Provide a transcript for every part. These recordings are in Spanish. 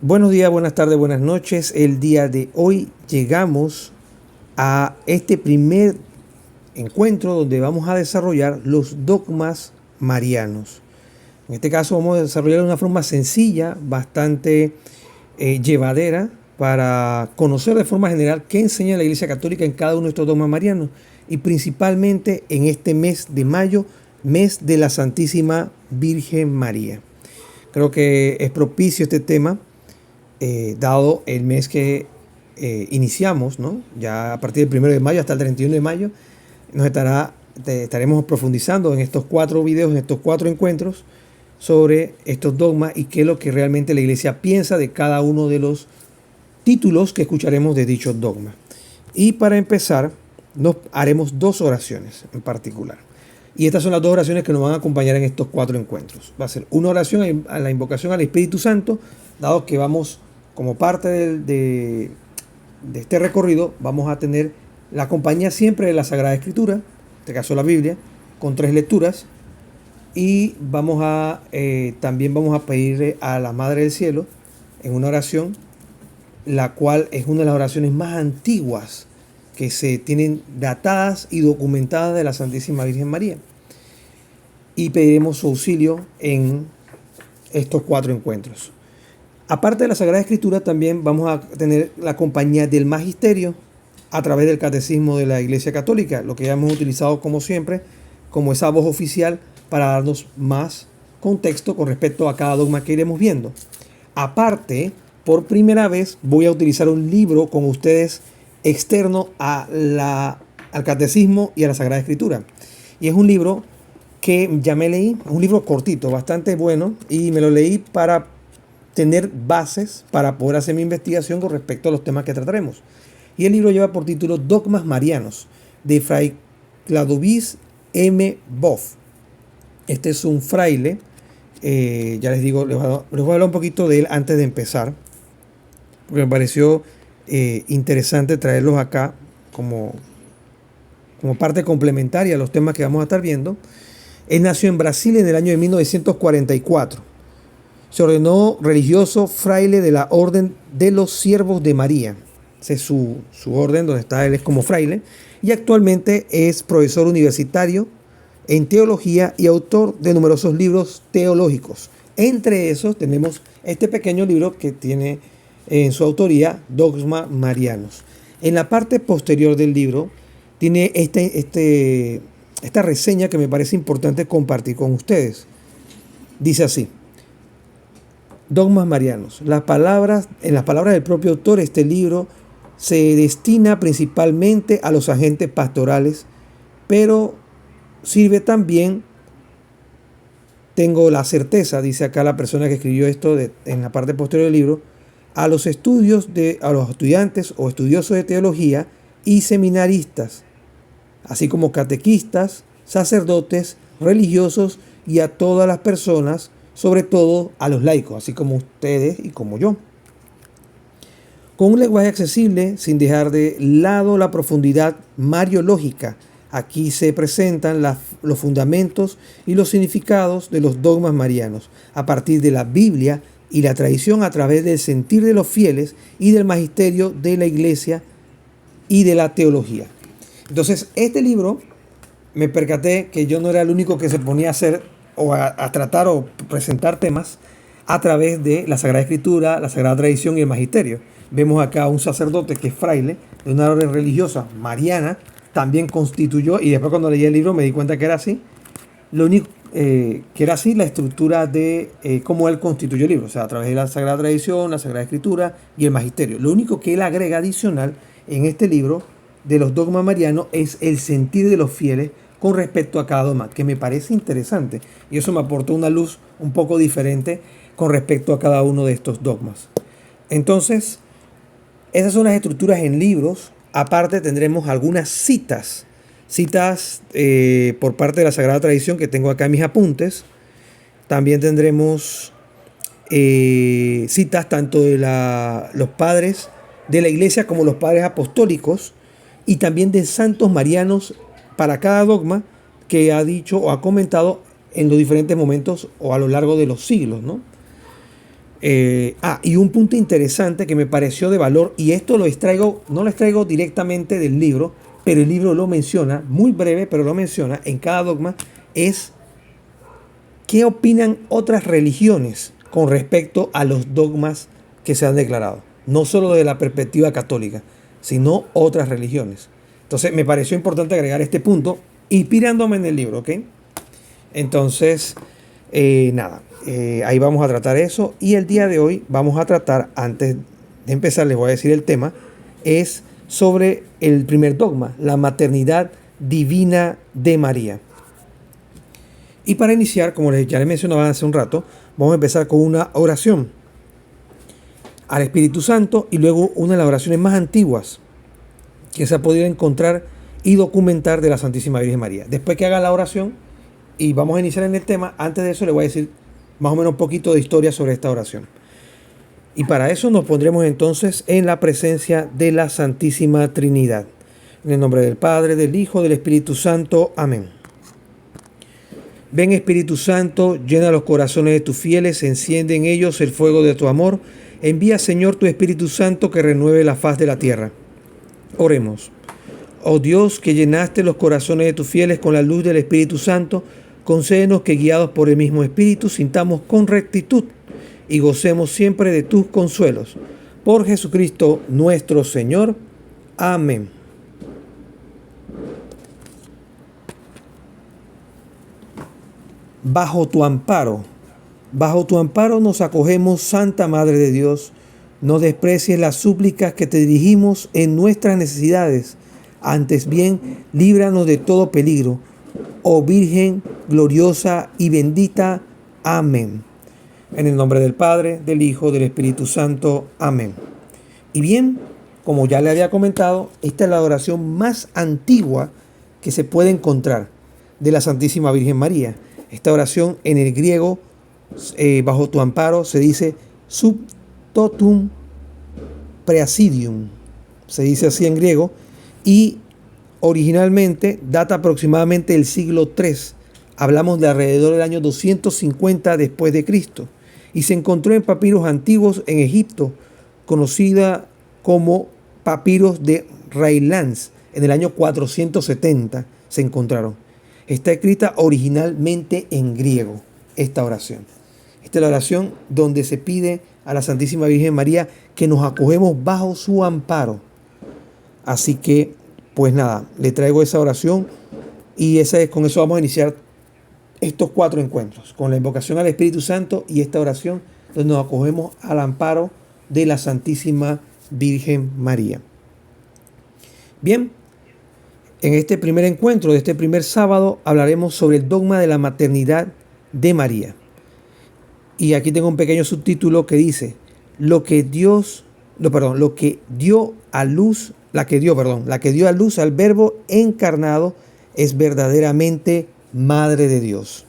Buenos días, buenas tardes, buenas noches. El día de hoy llegamos a este primer encuentro donde vamos a desarrollar los dogmas marianos. En este caso vamos a desarrollar de una forma sencilla, bastante llevadera, para conocer de forma general qué enseña la Iglesia Católica en cada uno de estos dogmas marianos y principalmente en este mes de mayo, mes de la Santísima Virgen María. Creo que es propicio este tema dado el mes que iniciamos, ¿no? Ya a partir del 1 de mayo hasta el 31 de mayo, estaremos profundizando en estos 4 videos, en estos 4 encuentros, sobre estos dogmas y qué es lo que realmente la Iglesia piensa de cada uno de los títulos que escucharemos de dichos dogmas. Y para empezar, nos haremos 2 oraciones en particular. Y estas son las 2 oraciones que nos van a acompañar en estos 4 encuentros. Va a ser una oración a la invocación al Espíritu Santo, dado que vamos, como parte de este recorrido, vamos a tener la compañía siempre de la Sagrada Escritura, en este caso la Biblia, con 3 lecturas. Y también vamos a pedirle a la Madre del Cielo en una oración, la cual es una de las oraciones más antiguas que se tienen datadas y documentadas de la Santísima Virgen María. Y pediremos su auxilio en estos 4 encuentros. Aparte de la Sagrada Escritura, también vamos a tener la compañía del Magisterio a través del Catecismo de la Iglesia Católica, lo que ya hemos utilizado como siempre, como esa voz oficial para darnos más contexto con respecto a cada dogma que iremos viendo. Aparte, por primera vez voy a utilizar un libro con ustedes externo al Catecismo y a la Sagrada Escritura. Y es un libro que ya me leí, es un libro cortito, bastante bueno, y me lo leí para tener bases para poder hacer mi investigación con respecto a los temas que trataremos. Y el libro lleva por título Dogmas Marianos, de Fray Clodovis M. Boff. Este es un fraile, ya les digo, les voy a hablar un poquito de él antes de empezar, porque me pareció interesante traerlos acá como parte complementaria a los temas que vamos a estar viendo. Él nació en Brasil en el año de 1944. Se ordenó religioso fraile de la Orden de los Siervos de María. Esa es su orden, donde está él es como fraile. Y actualmente es profesor universitario en teología y autor de numerosos libros teológicos. Entre esos tenemos este pequeño libro que tiene en su autoría Dogmas Marianos. En la parte posterior del libro tiene esta reseña que me parece importante compartir con ustedes. Dice así: Dogmas Marianos. En las palabras del propio autor, este libro se destina principalmente a los agentes pastorales, pero sirve también, tengo la certeza, dice acá la persona que escribió esto en la parte posterior del libro, a los estudiantes o estudiosos de teología y seminaristas, así como catequistas, sacerdotes, religiosos y a todas las personas, sobre todo a los laicos, así como ustedes y como yo. Con un lenguaje accesible, sin dejar de lado la profundidad mariológica, aquí se presentan los fundamentos y los significados de los dogmas marianos, a partir de la Biblia y la tradición, a través del sentir de los fieles y del magisterio de la Iglesia y de la teología. Entonces, este libro, me percaté que yo no era el único que se ponía a hacer o a tratar o presentar temas a través de la Sagrada Escritura, la Sagrada Tradición y el Magisterio. Vemos acá a un sacerdote que es fraile de una orden religiosa mariana, también constituyó, y después cuando leí el libro me di cuenta que era así, lo único que era así la estructura de cómo él constituyó el libro, o sea, a través de la Sagrada Tradición, la Sagrada Escritura y el Magisterio. Lo único que él agrega adicional en este libro de los dogmas marianos es el sentir de los fieles con respecto a cada dogma, que me parece interesante, y eso me aportó una luz un poco diferente con respecto a cada uno de estos dogmas. Entonces, esas son las estructuras en libros. Aparte tendremos algunas citas por parte de la Sagrada Tradición que tengo acá en mis apuntes. También tendremos citas tanto de los padres de la Iglesia como los padres apostólicos, y también de santos marianos para cada dogma que ha dicho o ha comentado en los diferentes momentos o a lo largo de los siglos, ¿no? Y un punto interesante que me pareció de valor, y esto lo extraigo, no lo extraigo directamente del libro, pero el libro lo menciona, muy breve, pero lo menciona en cada dogma, es qué opinan otras religiones con respecto a los dogmas que se han declarado. No solo desde la perspectiva católica, sino otras religiones. Entonces me pareció importante agregar este punto, inspirándome en el libro, ¿ok? Entonces, ahí vamos a tratar eso. Y el día de hoy vamos a tratar, antes de empezar, les voy a decir el tema, es sobre el primer dogma, la maternidad divina de María. Y para iniciar, como ya les mencionaba hace un rato, vamos a empezar con una oración al Espíritu Santo y luego una de las oraciones más antiguas que se ha podido encontrar y documentar de la Santísima Virgen María. Después que haga la oración y vamos a iniciar en el tema, antes de eso les voy a decir más o menos un poquito de historia sobre esta oración. Y para eso nos pondremos entonces en la presencia de la Santísima Trinidad. En el nombre del Padre, del Hijo, del Espíritu Santo. Amén. Ven Espíritu Santo, llena los corazones de tus fieles, enciende en ellos el fuego de tu amor. Envía, Señor, tu Espíritu Santo que renueve la faz de la tierra. Oremos. Oh Dios, que llenaste los corazones de tus fieles con la luz del Espíritu Santo, concédenos que, guiados por el mismo Espíritu, sintamos con rectitud y gocemos siempre de tus consuelos. Por Jesucristo nuestro Señor. Amén. Bajo tu amparo nos acogemos, Santa Madre de Dios. No desprecies las súplicas que te dirigimos en nuestras necesidades. Antes bien, líbranos de todo peligro. Oh Virgen gloriosa y bendita. Amén. En el nombre del Padre, del Hijo, del Espíritu Santo. Amén. Y bien, como ya le había comentado, esta es la oración más antigua que se puede encontrar de la Santísima Virgen María. Esta oración en el griego, bajo tu amparo, se dice sub totum praesidium. Se dice así en griego y originalmente data aproximadamente del siglo III. Hablamos de alrededor del año 250 después de Cristo. Y se encontró en papiros antiguos en Egipto, conocida como papiros de Railans. En el año 470 se encontraron. Está escrita originalmente en griego, esta oración. Esta es la oración donde se pide a la Santísima Virgen María que nos acogemos bajo su amparo. Así que, pues nada, le traigo esa oración y con eso vamos a iniciar estos 4 encuentros, con la invocación al Espíritu Santo y esta oración donde nos acogemos al amparo de la Santísima Virgen María. Bien. En este primer encuentro de este primer sábado hablaremos sobre el dogma de la maternidad de María. Y aquí tengo un pequeño subtítulo que dice: la que dio a luz al Verbo encarnado es verdaderamente Madre de Dios.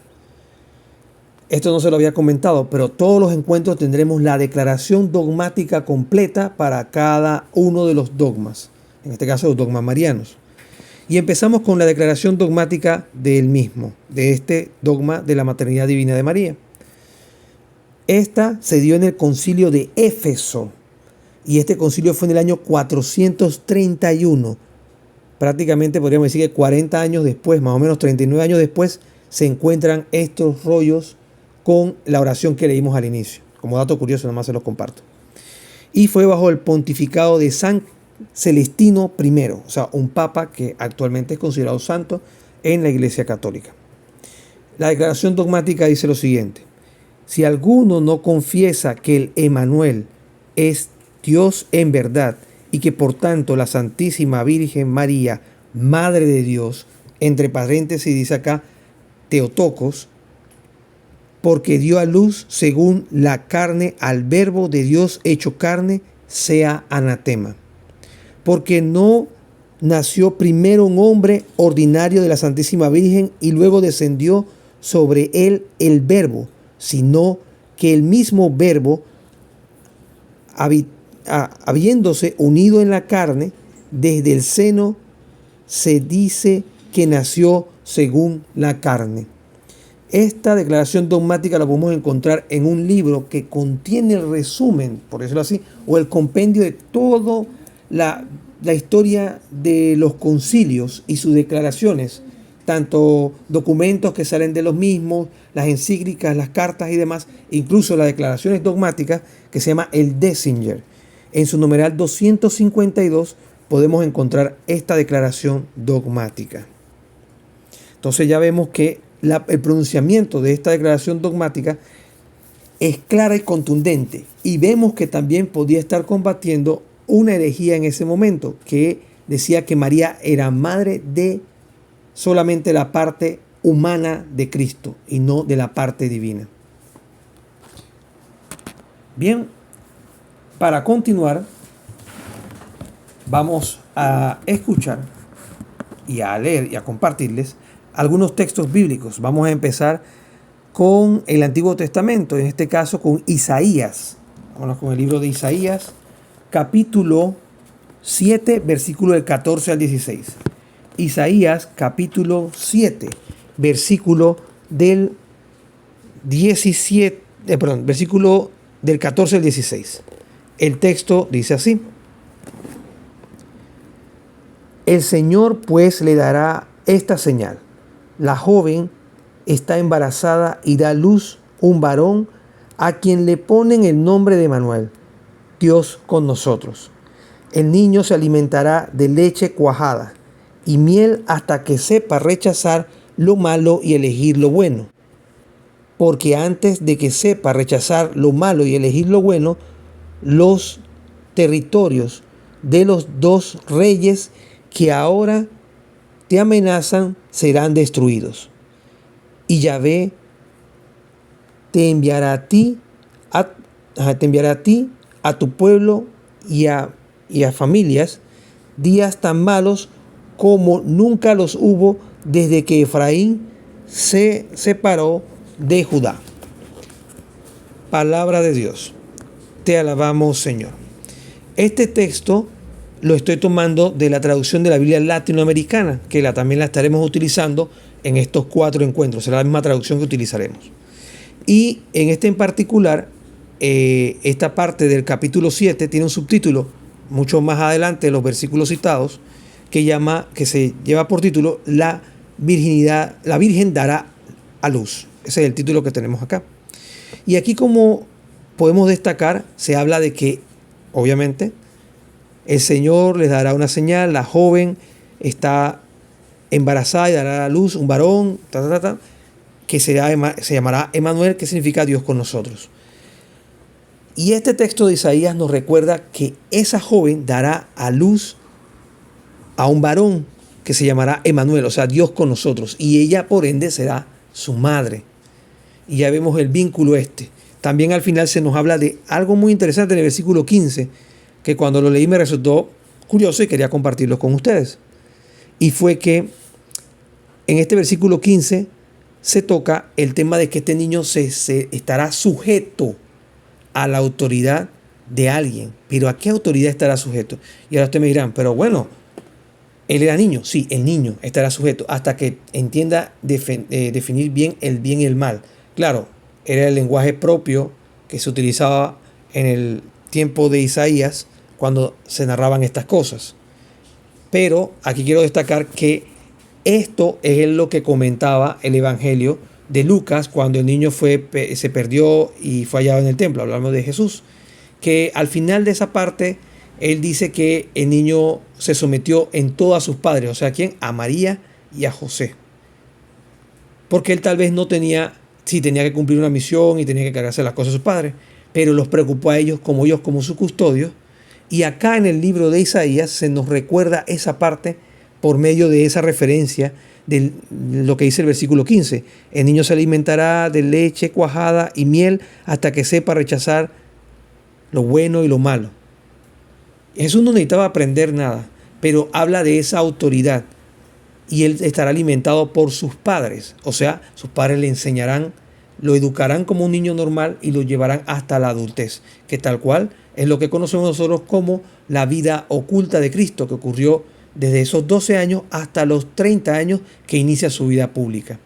Esto no se lo había comentado, pero todos los encuentros tendremos la declaración dogmática completa para cada uno de los dogmas, en este caso los dogmas marianos. Y empezamos con la declaración dogmática del mismo, de este dogma de la maternidad divina de María. Esta se dio en el concilio de Éfeso, y este concilio fue en el año 431. Prácticamente podríamos decir que 40 años después, más o menos 39 años después, se encuentran estos rollos con la oración que leímos al inicio. Como dato curioso, nomás se los comparto. Y fue bajo el pontificado de San Celestino I, o sea, un papa que actualmente es considerado santo en la Iglesia Católica. La declaración dogmática dice lo siguiente: si alguno no confiesa que el Emmanuel es Dios en verdad y que por tanto la Santísima Virgen María, Madre de Dios, entre paréntesis dice acá Teotocos, porque dio a luz según la carne al Verbo de Dios hecho carne, sea anatema. Porque no nació primero un hombre ordinario de la Santísima Virgen y luego descendió sobre él el Verbo, sino que el mismo Verbo, habiéndose unido en la carne, desde el seno se dice que nació según la carne. Esta declaración dogmática la podemos encontrar en un libro que contiene el resumen, por decirlo así, o el compendio de toda la historia de los concilios y sus declaraciones, tanto documentos que salen de los mismos, las encíclicas, las cartas y demás, incluso las declaraciones dogmáticas, que se llama el Décinger. En su numeral 252 podemos encontrar esta declaración dogmática. Entonces ya vemos que el pronunciamiento de esta declaración dogmática es clara y contundente, y vemos que también podía estar combatiendo una herejía en ese momento que decía que María era madre de solamente la parte humana de Cristo y no de la parte divina. Bien, para continuar vamos a escuchar y a leer y a compartirles algunos textos bíblicos. Vamos a empezar con el Antiguo Testamento, en este caso con Isaías. Vámonos con el libro de Isaías, capítulo 7, versículo del 14 al 16. Isaías, capítulo 7, versículo del 17, versículo del 14 al 16. El texto dice así: El Señor pues le dará esta señal. La joven está embarazada y da a luz un varón a quien le ponen el nombre de Emmanuel, Dios con nosotros. El niño se alimentará de leche cuajada y miel hasta que sepa rechazar lo malo y elegir lo bueno. Porque antes de que sepa rechazar lo malo y elegir lo bueno, los territorios de los dos reyes que ahora te amenazan serán destruidos. Y Yahvé te enviará a ti, a tu pueblo y a familias, días tan malos como nunca los hubo desde que Efraín se separó de Judá. Palabra de Dios. Te alabamos, Señor. Este texto lo estoy tomando de la traducción de la Biblia latinoamericana, que también la estaremos utilizando en estos 4 encuentros. Será la misma traducción que utilizaremos. Y en este en particular, esta parte del capítulo 7 tiene un subtítulo mucho más adelante de los versículos citados, que se lleva por título la Virgen dará a luz. Ese es el título que tenemos acá. Y aquí, como podemos destacar, se habla de que, obviamente, el Señor les dará una señal. La joven está embarazada y dará a luz un varón, que se llamará Emmanuel, que significa Dios con nosotros. Y este texto de Isaías nos recuerda que esa joven dará a luz a un varón que se llamará Emmanuel, o sea, Dios con nosotros. Y ella, por ende, será su madre. Y ya vemos el vínculo este. También al final se nos habla de algo muy interesante en el versículo 15, que cuando lo leí me resultó curioso y quería compartirlo con ustedes. Y fue que en este versículo 15 se toca el tema de que este niño se estará sujeto a la autoridad de alguien. ¿Pero a qué autoridad estará sujeto? Y ahora ustedes me dirán, pero bueno, él era niño. Sí, el niño estará sujeto hasta que entienda definir bien y el mal. Claro, era el lenguaje propio que se utilizaba en el tiempo de Isaías cuando se narraban estas cosas. Pero aquí quiero destacar que esto es lo que comentaba el Evangelio de Lucas cuando el niño se perdió y fue hallado en el templo. Hablamos de Jesús, que al final de esa parte él dice que el niño se sometió en todo a sus padres. O sea, ¿a quién? A María y a José. Porque él tal vez no tenía, sí tenía que cumplir una misión y tenía que cargarse las cosas de sus padres, pero los preocupó a ellos como su custodio. Y acá en el libro de Isaías se nos recuerda esa parte por medio de esa referencia de lo que dice el versículo 15. El niño se alimentará de leche cuajada y miel hasta que sepa rechazar lo bueno y lo malo. Jesús no necesitaba aprender nada, pero habla de esa autoridad. Y él estará alimentado por sus padres. O sea, sus padres le enseñarán, lo educarán como un niño normal y lo llevarán hasta la adultez, que tal cual es lo que conocemos nosotros como la vida oculta de Cristo, que ocurrió desde esos 12 años hasta los 30 años que inicia su vida pública.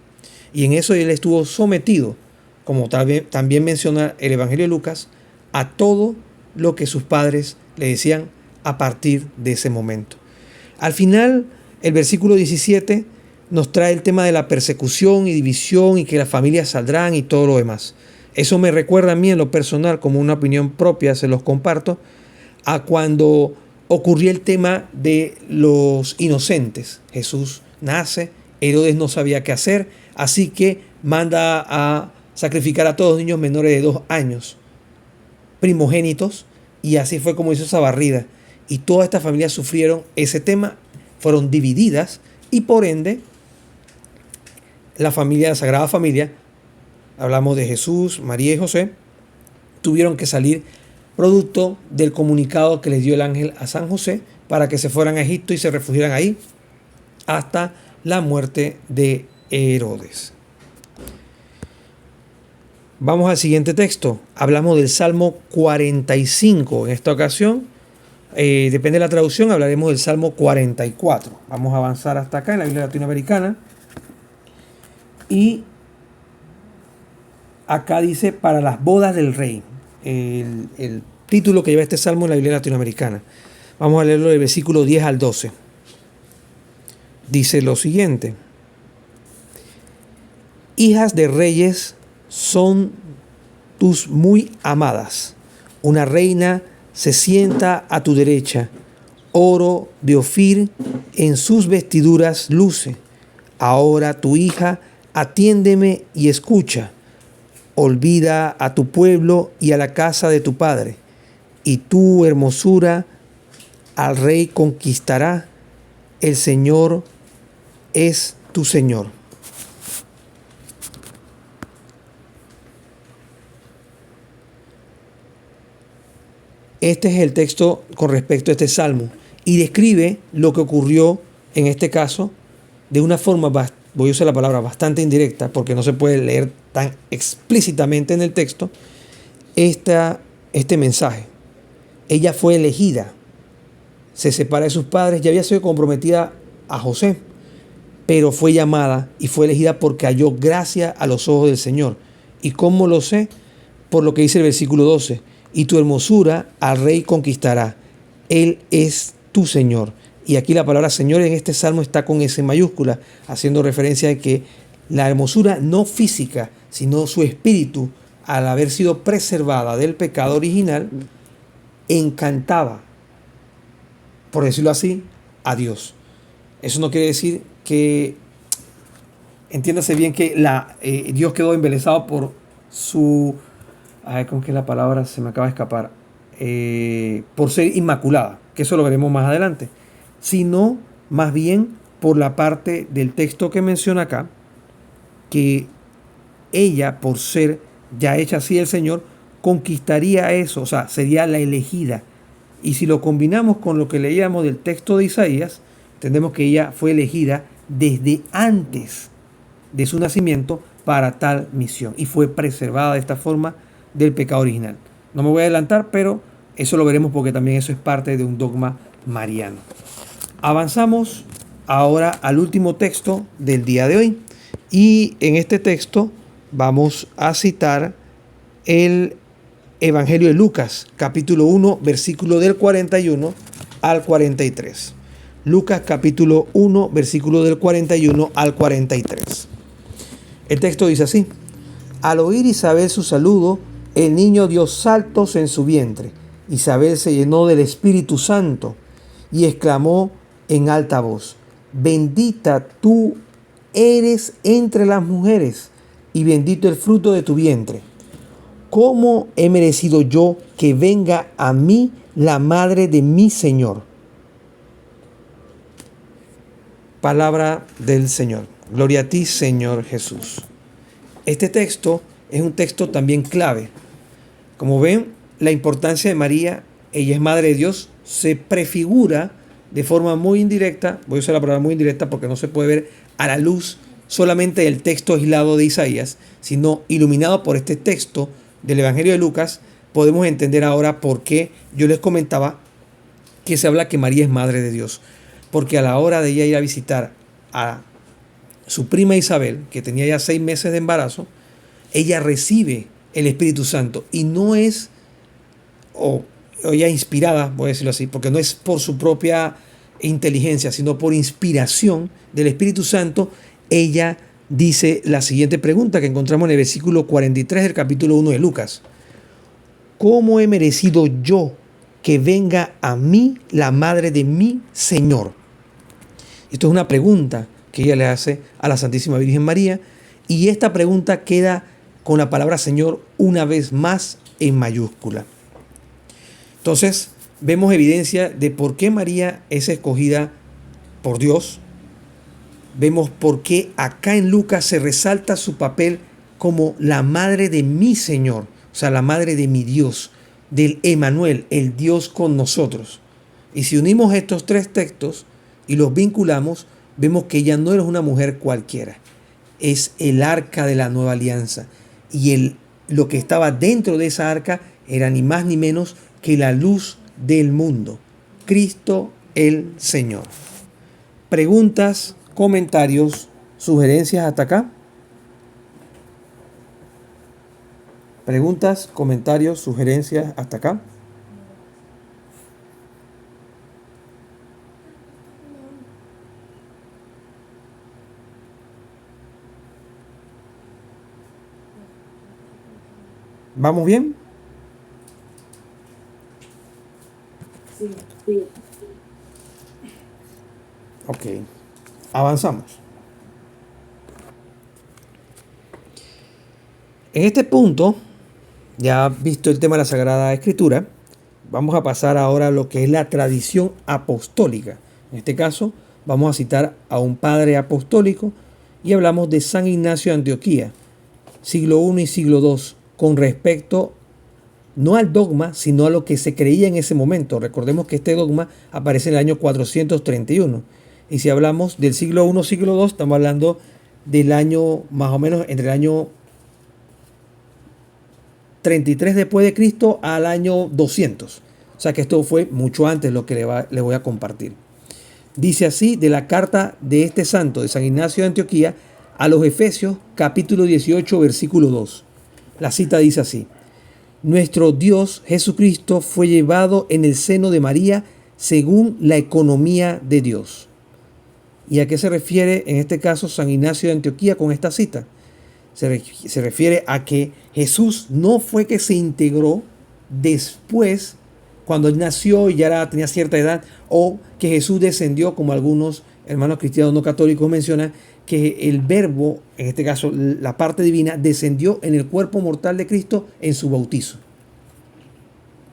Y en eso él estuvo sometido, como también menciona el Evangelio de Lucas, a todo lo que sus padres le decían a partir de ese momento. Al final, el versículo 17 nos trae el tema de la persecución y división y que las familias saldrán y todo lo demás. Eso me recuerda a mí en lo personal, como una opinión propia, se los comparto, a cuando ocurrió el tema de los inocentes. Jesús nace, Herodes no sabía qué hacer, así que manda a sacrificar a todos los niños menores de 2 años, primogénitos, y así fue como hizo esa barrida. Y todas estas familias sufrieron ese tema, fueron divididas, y por ende, la familia, la Sagrada Familia, hablamos de Jesús, María y José, tuvieron que salir producto del comunicado que les dio el ángel a San José para que se fueran a Egipto y se refugiaran ahí hasta la muerte de Herodes. Vamos al siguiente texto. Hablamos del Salmo 45. En esta ocasión, depende de la traducción, hablaremos del Salmo 44. Vamos a avanzar hasta acá en la Biblia latinoamericana. Y acá dice para las bodas del rey. El título que lleva este salmo en la Biblia latinoamericana. Vamos a leerlo del versículo 10 al 12. Dice lo siguiente: hijas de reyes son tus muy amadas. Una reina se sienta a tu derecha. Oro de Ofir en sus vestiduras luce. Ahora tu hija, atiéndeme y escucha. Olvida a tu pueblo y a la casa de tu padre, y tu hermosura al rey conquistará. El Señor es tu Señor. Este es el texto con respecto a este salmo y describe lo que ocurrió en este caso de una forma, voy a usar la palabra bastante indirecta porque no se puede leer tan explícitamente en el texto este mensaje. Ella fue elegida, se separa de sus padres, ya había sido comprometida a José, pero fue llamada y fue elegida porque halló gracia a los ojos del Señor. ¿Y cómo lo sé? Por lo que dice el versículo 12. Y tu hermosura al rey conquistará. Él es tu Señor. Y aquí la palabra Señor en este salmo está con S mayúscula, haciendo referencia a que la hermosura no física, sino su espíritu, al haber sido preservada del pecado original, encantaba, por decirlo así, a Dios. Eso no quiere decir que, entiéndase bien que Dios quedó embelesado por su, ¿cómo que la palabra se me acaba de escapar? Por ser inmaculada, que eso lo veremos más adelante, sino más bien por la parte del texto que menciona acá, que ella, por ser ya hecha así el Señor, conquistaría eso, o sea, sería la elegida. Y si lo combinamos con lo que leíamos del texto de Isaías, entendemos que ella fue elegida desde antes de su nacimiento para tal misión y fue preservada de esta forma del pecado original. No me voy a adelantar, pero eso lo veremos porque también eso es parte de un dogma mariano. Avanzamos ahora al último texto del día de hoy y en este texto vamos a citar el Evangelio de Lucas, capítulo 1, versículo del 41 al 43. Lucas, capítulo 1, versículo del 41 al 43. El texto dice así: al oír Isabel su saludo, el niño dio saltos en su vientre. Isabel se llenó del Espíritu Santo y exclamó en alta voz: bendita tú eres entre las mujeres y bendito el fruto de tu vientre. ¿Cómo he merecido yo que venga a mí la madre de mi Señor? Palabra del Señor. Gloria a ti, Señor Jesús. Este texto es un texto también clave. Como ven, la importancia de María, ella es madre de Dios, se prefigura de forma muy indirecta. Voy a usar la palabra muy indirecta porque no se puede ver a la luz solamente del texto aislado de Isaías, sino iluminado por este texto del Evangelio de Lucas, podemos entender ahora por qué yo les comentaba que se habla que María es madre de Dios. Porque a la hora de ella ir a visitar a su prima Isabel, que tenía ya 6 meses de embarazo, ella recibe el Espíritu Santo y no es, o ella inspirada, voy a decirlo así, porque no es por su propia inteligencia, sino por inspiración del Espíritu Santo, ella dice la siguiente pregunta que encontramos en el versículo 43 del capítulo 1 de Lucas. ¿Cómo he merecido yo que venga a mí la madre de mi Señor? Esto es una pregunta que ella le hace a la Santísima Virgen María, y esta pregunta queda con la palabra Señor una vez más en mayúscula. Entonces, vemos evidencia de por qué María es escogida por Dios. Vemos por qué acá en Lucas se resalta su papel como la madre de mi Señor, o sea, la madre de mi Dios, del Emmanuel, el Dios con nosotros. Y si unimos estos 3 textos y los vinculamos, vemos que ella no es una mujer cualquiera, es el arca de la nueva alianza. Y lo que estaba dentro de esa arca era ni más ni menos que la luz del mundo, Cristo el Señor. Preguntas, comentarios, sugerencias hasta acá. Preguntas, comentarios, sugerencias hasta acá. ¿Vamos bien? Sí, sí. Ok, avanzamos. En este punto, ya visto el tema de la Sagrada Escritura, vamos a pasar ahora a lo que es la tradición apostólica. En este caso, vamos a citar a un padre apostólico y hablamos de San Ignacio de Antioquía, siglo I y siglo II, con respecto no al dogma, sino a lo que se creía en ese momento. Recordemos que este dogma aparece en el año 431. Y si hablamos del siglo I, siglo II, estamos hablando del año más o menos entre el año 33 después de Cristo al año 200. O sea que esto fue mucho antes lo que le voy a compartir. Dice así de la carta de este santo, de San Ignacio de Antioquía, a los Efesios, capítulo 18, versículo 2. La cita dice así: nuestro Dios Jesucristo fue llevado en el seno de María según la economía de Dios. ¿Y a qué se refiere en este caso San Ignacio de Antioquía con esta cita? Se refiere a que Jesús no fue que se integró después, cuando él nació y ya tenía cierta edad, o que Jesús descendió, como algunos hermanos cristianos no católicos mencionan, que el verbo, en este caso la parte divina, descendió en el cuerpo mortal de Cristo en su bautizo.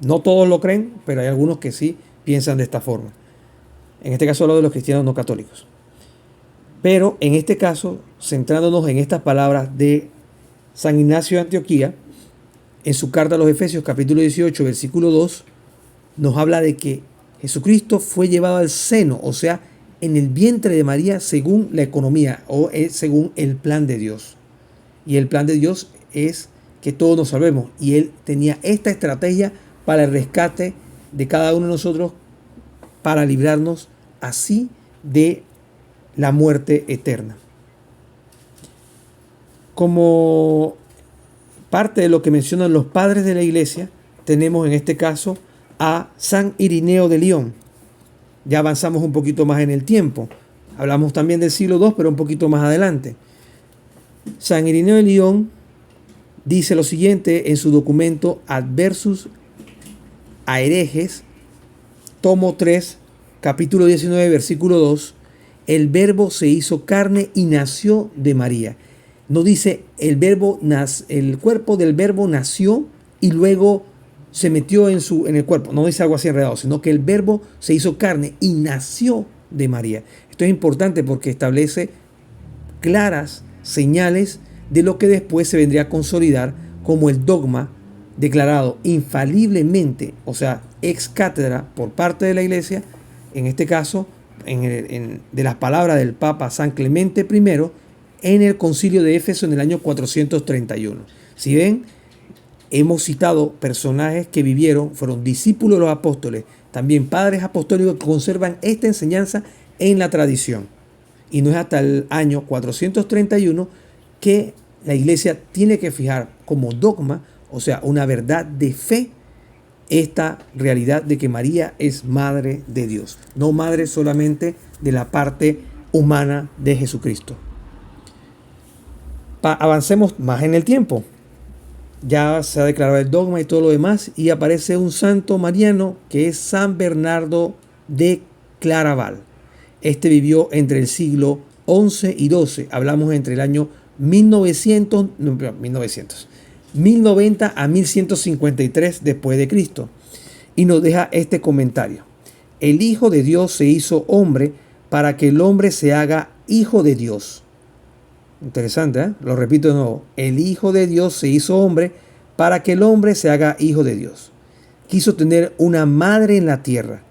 No todos lo creen, pero hay algunos que sí piensan de esta forma. En este caso hablo de los cristianos no católicos. Pero en este caso, centrándonos en estas palabras de San Ignacio de Antioquía, en su carta a los Efesios, capítulo 18, versículo 2, nos habla de que Jesucristo fue llevado al seno, o sea, en el vientre de María según la economía o según el plan de Dios. Y el plan de Dios es que todos nos salvemos. Y Él tenía esta estrategia para el rescate de cada uno de nosotros, para librarnos así de la muerte eterna. Como parte de lo que mencionan los padres de la Iglesia, tenemos en este caso a San Irineo de León. Ya avanzamos un poquito más en el tiempo. Hablamos también del siglo II, pero un poquito más adelante. San Irineo de León dice lo siguiente en su documento Adversus a herejes, tomo 3, capítulo 19, versículo 2. El verbo se hizo carne y nació de María. No dice el cuerpo del verbo nació y luego se metió en el cuerpo. No dice algo así enredado, sino que el verbo se hizo carne y nació de María. Esto es importante porque establece claras señales de lo que después se vendría a consolidar como el dogma declarado infaliblemente, o sea, ex cátedra por parte de la Iglesia, en este caso, de las palabras del Papa San Clemente I, en el concilio de Éfeso en el año 431. Si ven, hemos citado personajes que fueron discípulos de los apóstoles, también padres apostólicos que conservan esta enseñanza en la tradición. Y no es hasta el año 431 que la iglesia tiene que fijar como dogma, o sea, una verdad de fe, esta realidad de que María es madre de Dios, no madre solamente de la parte humana de Jesucristo. Avancemos más en el tiempo. Ya se ha declarado el dogma y todo lo demás, y aparece un santo mariano que es San Bernardo de Claraval. Este vivió entre el siglo XI y XII. Hablamos entre el año 1090 a 1153 después de Cristo. Y nos deja este comentario. El Hijo de Dios se hizo hombre para que el hombre se haga hijo de Dios. Interesante, ¿eh? Lo repito de nuevo. El Hijo de Dios se hizo hombre para que el hombre se haga hijo de Dios. Quiso tener una madre en la tierra,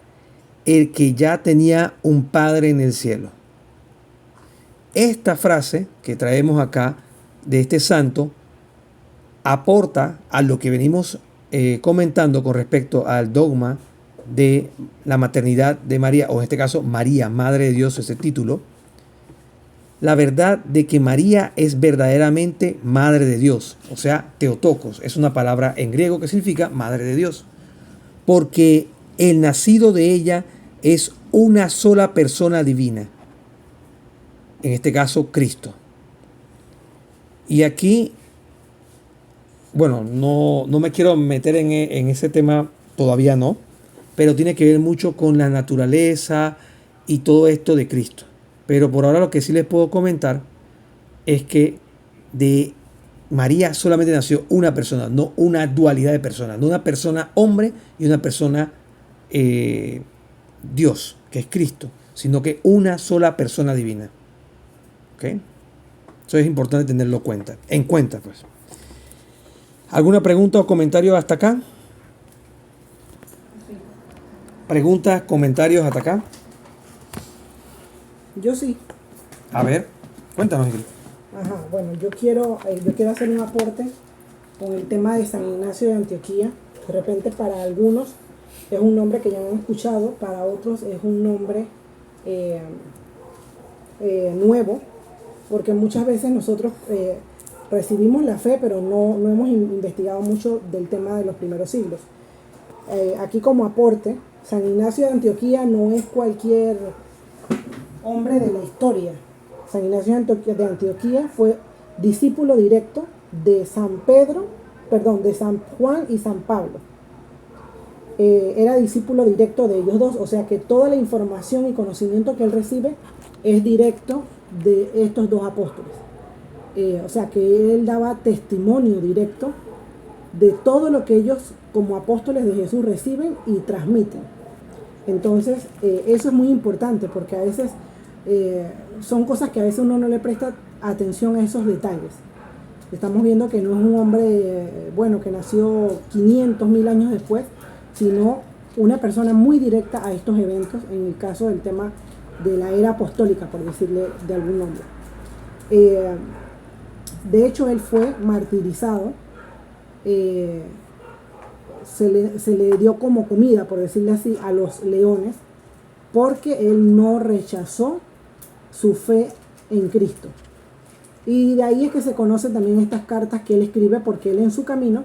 el que ya tenía un padre en el cielo. Esta frase que traemos acá de este santo aporta a lo que venimos comentando con respecto al dogma de la maternidad de María, o en este caso María, Madre de Dios, ese título. La verdad de que María es verdaderamente Madre de Dios, o sea, Theotokos, es una palabra en griego que significa Madre de Dios, porque el nacido de ella es una sola persona divina, en este caso Cristo. Y aquí, bueno, no me quiero meter en ese tema, todavía no, pero tiene que ver mucho con la naturaleza y todo esto de Cristo. Pero por ahora lo que sí les puedo comentar es que de María solamente nació una persona, no una dualidad de personas, no una persona hombre y una persona Dios, que es Cristo, sino que una sola persona divina. ¿Ok? Eso es importante tenerlo en cuenta, pues. ¿Alguna pregunta o comentario hasta acá? ¿Preguntas, comentarios hasta acá? Yo sí. A ver, cuéntanos, Ingrid. Ajá, bueno, yo quiero hacer un aporte con el tema de San Ignacio de Antioquía. De repente para algunos es un nombre que ya han escuchado, para otros es un nombre nuevo, porque muchas veces nosotros recibimos la fe, pero no hemos investigado mucho del tema de los primeros siglos. Aquí como aporte, San Ignacio de Antioquía no es cualquier hombre de la historia. San Ignacio de Antioquía fue discípulo directo de San Juan y San Pablo. Era discípulo directo de ellos dos, o sea que toda la información y conocimiento que él recibe es directo de estos dos apóstoles. O sea que él daba testimonio directo de todo lo que ellos como apóstoles de Jesús reciben y transmiten. Entonces eso es muy importante, porque a veces son cosas que a veces uno no le presta atención a esos detalles. Estamos viendo que no es un hombre que nació 500, 1000 años después, sino una persona muy directa a estos eventos, en el caso del tema de la era apostólica, por decirle de algún nombre. De hecho, él fue martirizado, se le dio como comida, por decirle así, a los leones, porque él no rechazó su fe en Cristo. Y de ahí es que se conocen también estas cartas que él escribe, porque él en su camino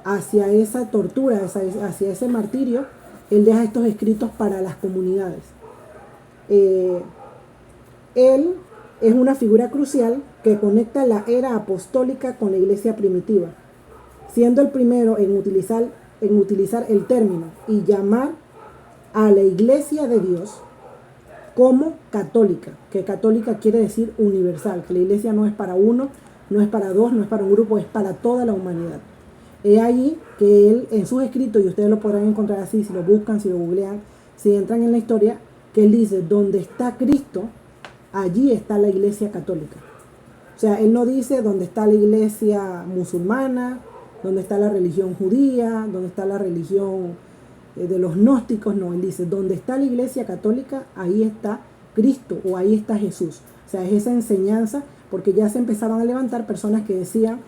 hacia esa tortura, hacia ese martirio, él deja estos escritos para las comunidades. Él es una figura crucial que conecta la era apostólica con la iglesia primitiva, siendo el primero en utilizar el término y llamar a la iglesia de Dios como católica, que católica quiere decir universal, que la iglesia no es para uno, no es para dos, no es para un grupo, es para toda la humanidad. Es allí que él en sus escritos, y ustedes lo podrán encontrar así si lo buscan, si lo googlean, si entran en la historia, que él dice, donde está Cristo, allí está la iglesia católica. O sea, él no dice donde está la iglesia musulmana, donde está la religión judía, donde está la religión de los gnósticos, no, él dice, donde está la iglesia católica, ahí está Cristo o ahí está Jesús. O sea, es esa enseñanza, porque ya se empezaban a levantar personas que decían,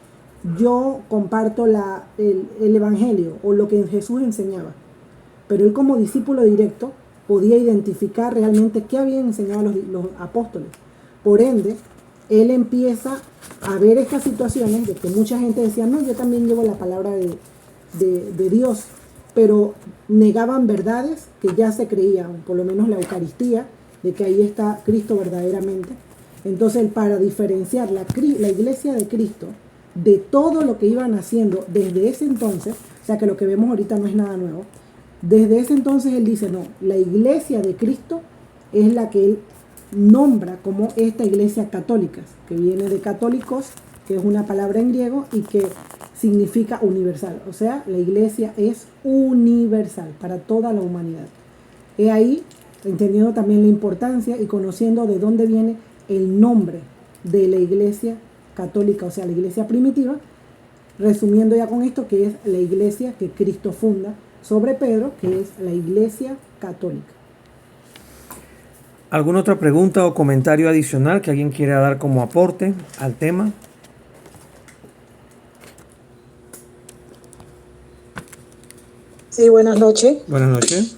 yo comparto el evangelio o lo que Jesús enseñaba. Pero él como discípulo directo podía identificar realmente qué habían enseñado los apóstoles. Por ende, él empieza a ver estas situaciones de que mucha gente decía, no, yo también llevo la palabra de Dios, pero negaban verdades que ya se creían, por lo menos la Eucaristía, de que ahí está Cristo verdaderamente. Entonces, para diferenciar la iglesia de Cristo de todo lo que iban haciendo desde ese entonces, o sea que lo que vemos ahorita no es nada nuevo, desde ese entonces él dice, no, la iglesia de Cristo es la que él nombra como esta iglesia católica, que viene de católicos, que es una palabra en griego y que significa universal. O sea, la iglesia es universal para toda la humanidad. He ahí, entendiendo también la importancia y conociendo de dónde viene el nombre de la iglesia católica, o sea, la iglesia primitiva, resumiendo ya con esto, que es la iglesia que Cristo funda sobre Pedro, que es la iglesia católica. ¿Alguna otra pregunta o comentario adicional que alguien quiera dar como aporte al tema? Sí, buenas noches. Buenas noches.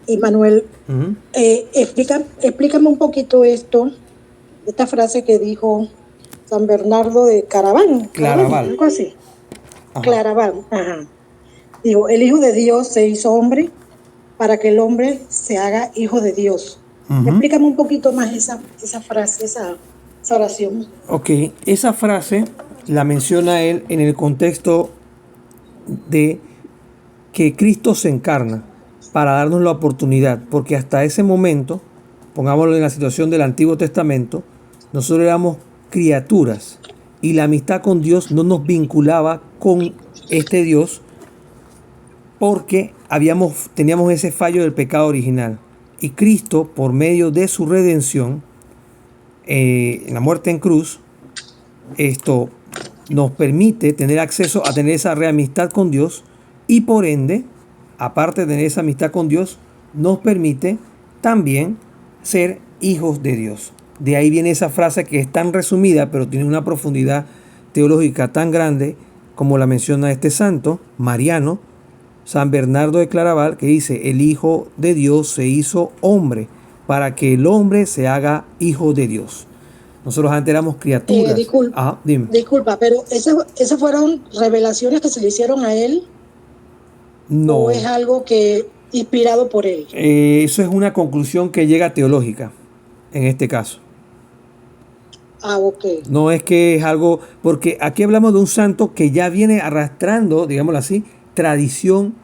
Y Manuel, Uh-huh. explícame un poquito esta frase que dijo San Bernardo de Claraval. algo así. Ajá. Claraval, ajá. Digo, el Hijo de Dios se hizo hombre para que el hombre se haga hijo de Dios. Uh-huh. Explícame un poquito más esa frase, esa oración. Ok, esa frase la menciona él en el contexto de que Cristo se encarna para darnos la oportunidad, porque hasta ese momento, pongámoslo en la situación del Antiguo Testamento, nosotros éramos criaturas y la amistad con Dios no nos vinculaba con este Dios porque teníamos ese fallo del pecado original. Y Cristo, por medio de su redención, en la muerte en cruz, esto nos permite tener acceso a tener esa reamistad con Dios y por ende, aparte de tener esa amistad con Dios, nos permite también ser hijos de Dios. De ahí viene esa frase que es tan resumida, pero tiene una profundidad teológica tan grande como la menciona este santo, mariano, San Bernardo de Claraval, que dice, el Hijo de Dios se hizo hombre para que el hombre se haga hijo de Dios. Nosotros antes éramos criaturas. Dime. Disculpa, pero ¿esas fueron revelaciones que se le hicieron a él? No. ¿O es algo que inspirado por él? Eso es una conclusión que llega teológica, en este caso. Ok. No es que es algo, porque aquí hablamos de un santo que ya viene arrastrando, digámoslo así, tradición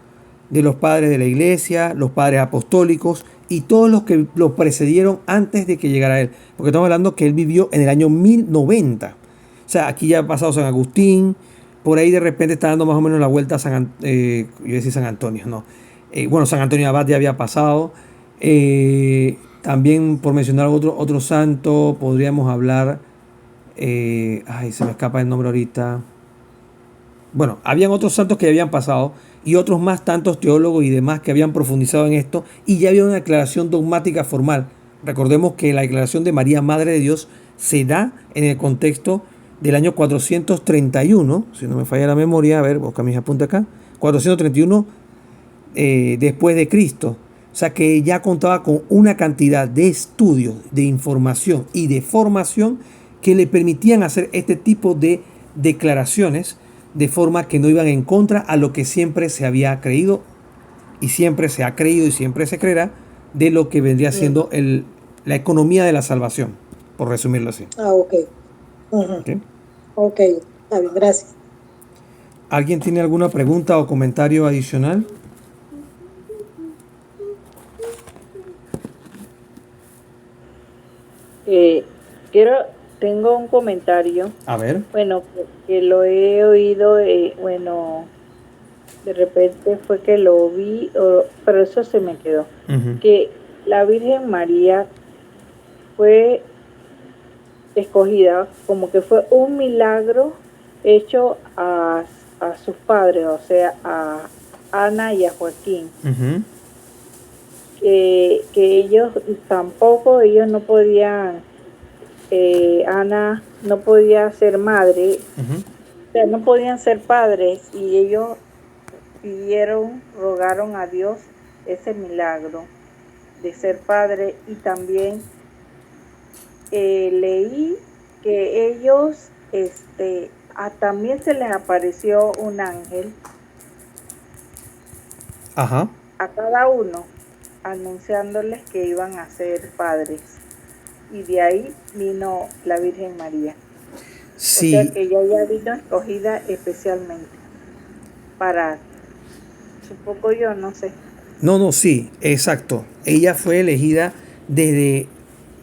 de los padres de la iglesia, los padres apostólicos y todos los que lo precedieron antes de que llegara él. Porque estamos hablando que él vivió en el año 1090. O sea, aquí ya ha pasado San Agustín, por ahí de repente está dando más o menos la vuelta a San Antonio, no. Bueno, San Antonio Abad ya había pasado. También, por mencionar otro santo, podríamos hablar, se me escapa el nombre ahorita. Bueno, habían otros santos que habían pasado y otros más tantos teólogos y demás que habían profundizado en esto y ya había una declaración dogmática formal. Recordemos que la declaración de María, Madre de Dios, se da en el contexto del año 431, si no me falla la memoria, a ver, busca mis apuntes acá, 431 después de Cristo. O sea que ya contaba con una cantidad de estudios, de información y de formación que le permitían hacer este tipo de declaraciones de forma que no iban en contra a lo que siempre se había creído y siempre se ha creído y siempre se creerá de lo que vendría siendo la economía de la salvación, por resumirlo así. Ok. Uh-huh. Ok, está bien, gracias. ¿Alguien tiene alguna pregunta o comentario adicional? Tengo un comentario. A ver. Bueno, que lo he oído, de repente fue que lo vi, pero eso se me quedó. Uh-huh. Que la Virgen María fue escogida como que fue un milagro hecho a sus padres, o sea, a Ana y a Joaquín. Uh-huh. Que ellos no podían, Ana no podía ser madre, uh-huh. O sea, no podían ser padres y ellos rogaron a Dios ese milagro de ser padre y también leí que ellos, también se les apareció un ángel Ajá. a cada uno anunciándoles que iban a ser padres. Y de ahí vino la Virgen María. O sea Sí, que ella ya vino escogida especialmente para, supongo yo, no sé. no, no, sí, exacto. Ella fue elegida desde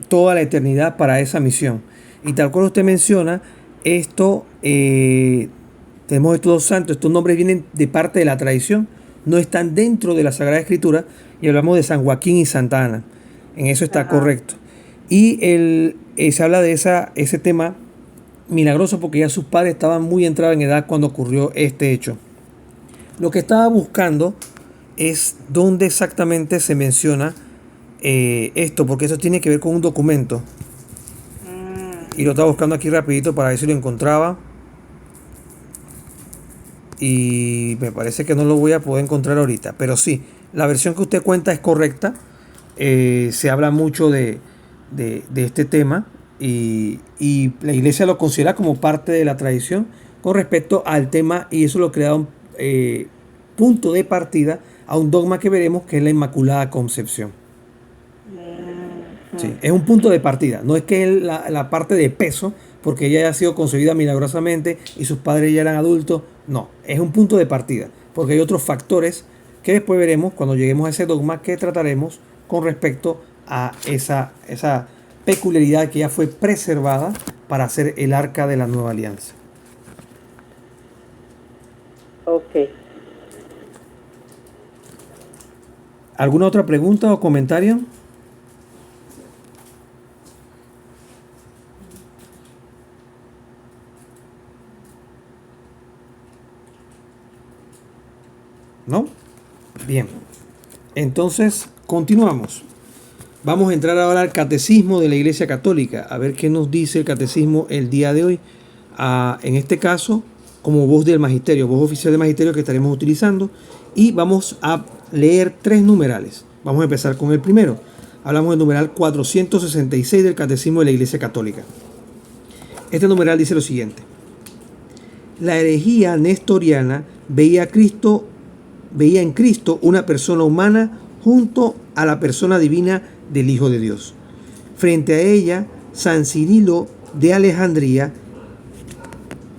toda la eternidad para esa misión. Y tal cual usted menciona, esto, tenemos estos dos santos, estos nombres vienen de parte de la tradición, no están dentro de la Sagrada Escritura, y hablamos de San Joaquín y Santa Ana. En eso está Ajá. correcto. Y se habla de ese tema milagroso porque ya sus padres estaban muy entrados en edad cuando ocurrió este hecho. Lo que estaba buscando es dónde exactamente se menciona esto, porque eso tiene que ver con un documento. Y lo estaba buscando aquí rapidito para ver si lo encontraba. Y me parece que no lo voy a poder encontrar ahorita. Pero sí, la versión que usted cuenta es correcta. Se habla mucho de este tema. Y la iglesia lo considera como parte de la tradición con respecto al tema. Y eso lo crea un punto de partida a un dogma que veremos, que es la Inmaculada Concepción. Sí, es un punto de partida, no es que la parte de peso, porque ella haya sido concebida milagrosamente y sus padres ya eran adultos, no, es un punto de partida, porque hay otros factores que después veremos cuando lleguemos a ese dogma que trataremos con respecto a esa peculiaridad que ya fue preservada para hacer el arca de la nueva alianza. Ok. ¿Alguna otra pregunta o comentario? ¿No? Bien. Entonces, continuamos. Vamos a entrar ahora al catecismo de la Iglesia Católica, a ver qué nos dice el catecismo el día de hoy. En este caso, como voz del magisterio, voz oficial del magisterio que estaremos utilizando. Y vamos a leer 3 numerales. Vamos a empezar con el primero. Hablamos del numeral 466 del catecismo de la Iglesia Católica. Este numeral dice lo siguiente. La herejía nestoriana veía en Cristo una persona humana junto a la persona divina del Hijo de Dios. Frente a ella, San Cirilo de Alejandría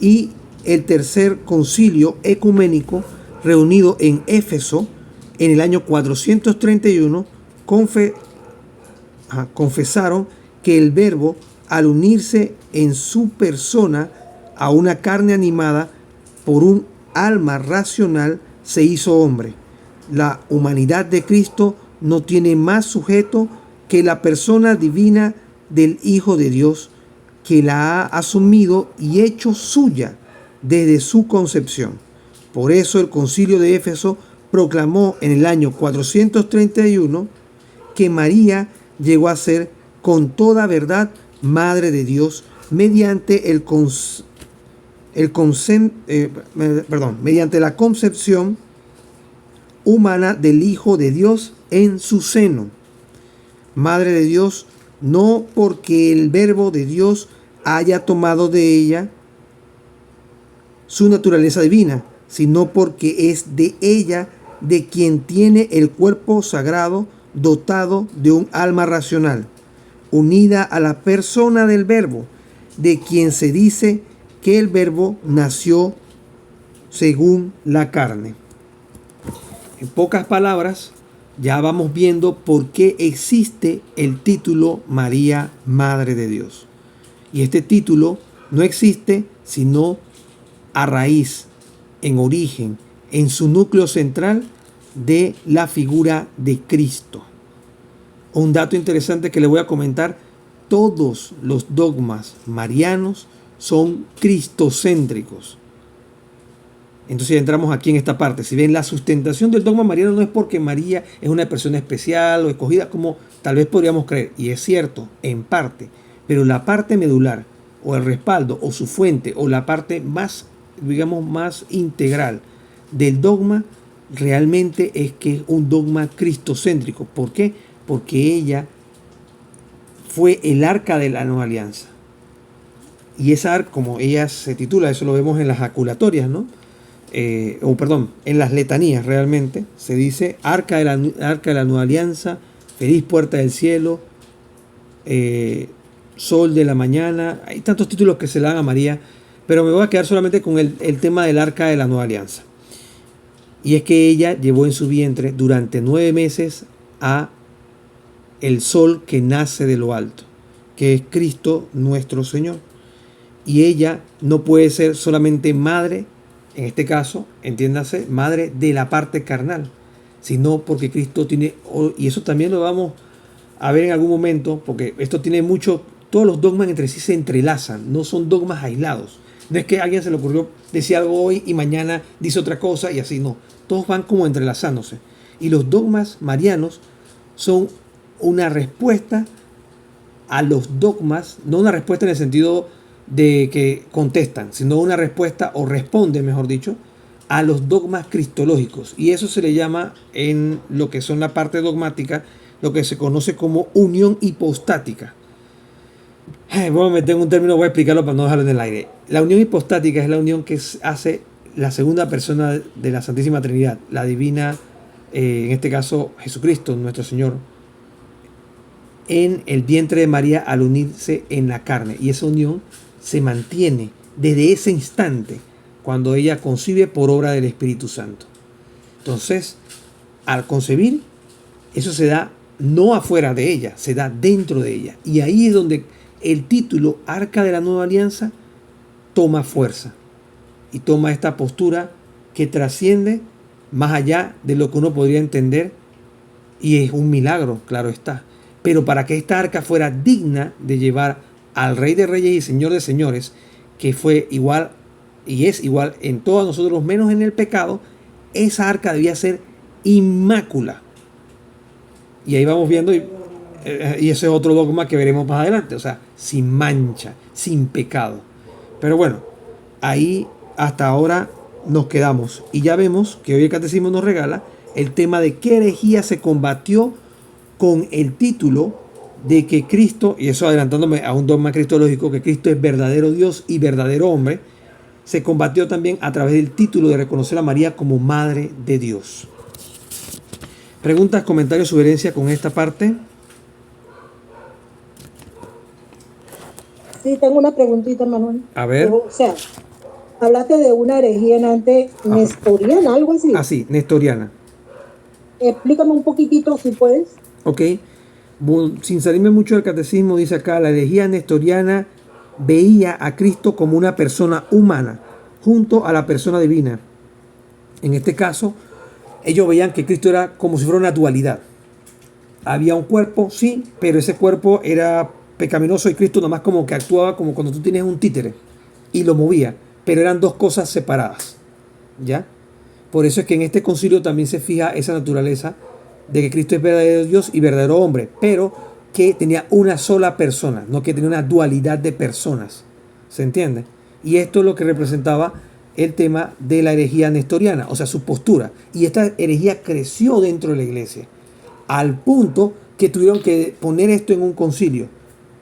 y el tercer concilio ecuménico reunido en Éfeso en el año 431 confesaron que el Verbo, al unirse en su persona a una carne animada por un alma racional, se hizo hombre. La humanidad de Cristo no tiene más sujeto que la persona divina del Hijo de Dios, que la ha asumido y hecho suya desde su concepción. Por eso el Concilio de Éfeso proclamó en el año 431 que María llegó a ser con toda verdad Madre de Dios mediante mediante la concepción humana del Hijo de Dios en su seno. Madre de Dios, no porque el Verbo de Dios haya tomado de ella su naturaleza divina, sino porque es de ella de quien tiene el cuerpo sagrado dotado de un alma racional, unida a la persona del Verbo, de quien se dice que el Verbo nació según la carne. En pocas palabras, ya vamos viendo por qué existe el título María, Madre de Dios. Y este título no existe sino a raíz, en origen, en su núcleo central de la figura de Cristo. Un dato interesante que le voy a comentar: todos los dogmas marianos son cristocéntricos. Entonces ya entramos aquí en esta parte. Si ven, la sustentación del dogma mariano no es porque María es una persona especial o escogida como tal vez podríamos creer, y es cierto en parte, pero la parte medular o el respaldo o su fuente o la parte más, digamos, más integral del dogma realmente es que es un dogma cristocéntrico. ¿Por qué? Porque ella fue el arca de la nueva alianza. Y esa arca, como ella se titula, eso lo vemos en las jaculatorias, ¿no? En las letanías realmente, se dice arca de la nueva alianza, feliz puerta del cielo, sol de la mañana. Hay tantos títulos que se le dan a María, pero me voy a quedar solamente con el tema del arca de la nueva alianza. Y es que ella llevó en su vientre durante 9 meses a el sol que nace de lo alto, que es Cristo nuestro Señor. Y ella no puede ser solamente madre, en este caso, entiéndase, madre de la parte carnal, sino porque Cristo tiene, y eso también lo vamos a ver en algún momento, porque esto tiene mucho, todos los dogmas entre sí se entrelazan, no son dogmas aislados. No es que a alguien se le ocurrió decir algo hoy y mañana dice otra cosa y así, no. Todos van como entrelazándose. Y los dogmas marianos son una respuesta a los dogmas, no una respuesta en el sentido de que contestan, sino una respuesta o responden, mejor dicho, a los dogmas cristológicos. Y eso se le llama en lo que son la parte dogmática, lo que se conoce como unión hipostática. Voy a meter en un término, voy a explicarlo para no dejarlo en el aire. La unión hipostática es la unión que hace la segunda persona de la Santísima Trinidad, la divina, en este caso Jesucristo, nuestro Señor, en el vientre de María al unirse en la carne. Y esa unión se mantiene desde ese instante cuando ella concibe por obra del Espíritu Santo. Entonces, al concebir, eso se da no afuera de ella, se da dentro de ella. Y ahí es donde el título Arca de la Nueva Alianza toma fuerza y toma esta postura que trasciende más allá de lo que uno podría entender, y es un milagro, claro está. Pero para que esta arca fuera digna de llevar al Rey de Reyes y Señor de Señores, que fue igual y es igual en todos nosotros menos en el pecado, esa arca debía ser inmácula. Y ahí vamos viendo, y ese es otro dogma que veremos más adelante, o sea, sin mancha, sin pecado. Pero bueno, ahí hasta ahora nos quedamos. Y ya vemos que hoy el Catecismo nos regala el tema de qué herejía se combatió con el título de que Cristo, y eso adelantándome a un dogma cristológico, que Cristo es verdadero Dios y verdadero hombre, se combatió también a través del título de reconocer a María como Madre de Dios. Preguntas, comentarios, sugerencias con esta parte. Sí, tengo una preguntita, Manuel. A ver. O sea, hablaste de una herejía en antes nestoriana, algo así. Ah, sí, nestoriana. Explícame un poquitito si puedes. Ok. Sin salirme mucho del catecismo, dice acá, la herejía nestoriana veía a Cristo como una persona humana junto a la persona divina. En este caso, ellos veían que Cristo era como si fuera una dualidad. Había un cuerpo, sí, pero ese cuerpo era pecaminoso y Cristo nomás como que actuaba como cuando tú tienes un títere y lo movía, pero eran dos cosas separadas, ¿ya? Por eso es que en este concilio también se fija esa naturaleza de que Cristo es verdadero Dios y verdadero hombre, pero que tenía una sola persona, no que tenía una dualidad de personas. ¿Se entiende? Y esto es lo que representaba el tema de la herejía nestoriana, o sea, su postura. Y esta herejía creció dentro de la iglesia, al punto que tuvieron que poner esto en un concilio.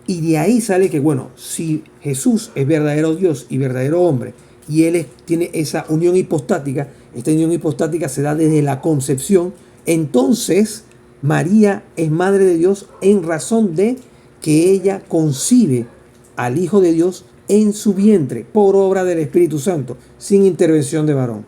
Y de ahí sale que, bueno, si Jesús es verdadero Dios y verdadero hombre, y Él tiene esa unión hipostática, esta unión hipostática se da desde la concepción, entonces María es Madre de Dios en razón de que ella concibe al Hijo de Dios en su vientre por obra del Espíritu Santo, sin intervención de varón.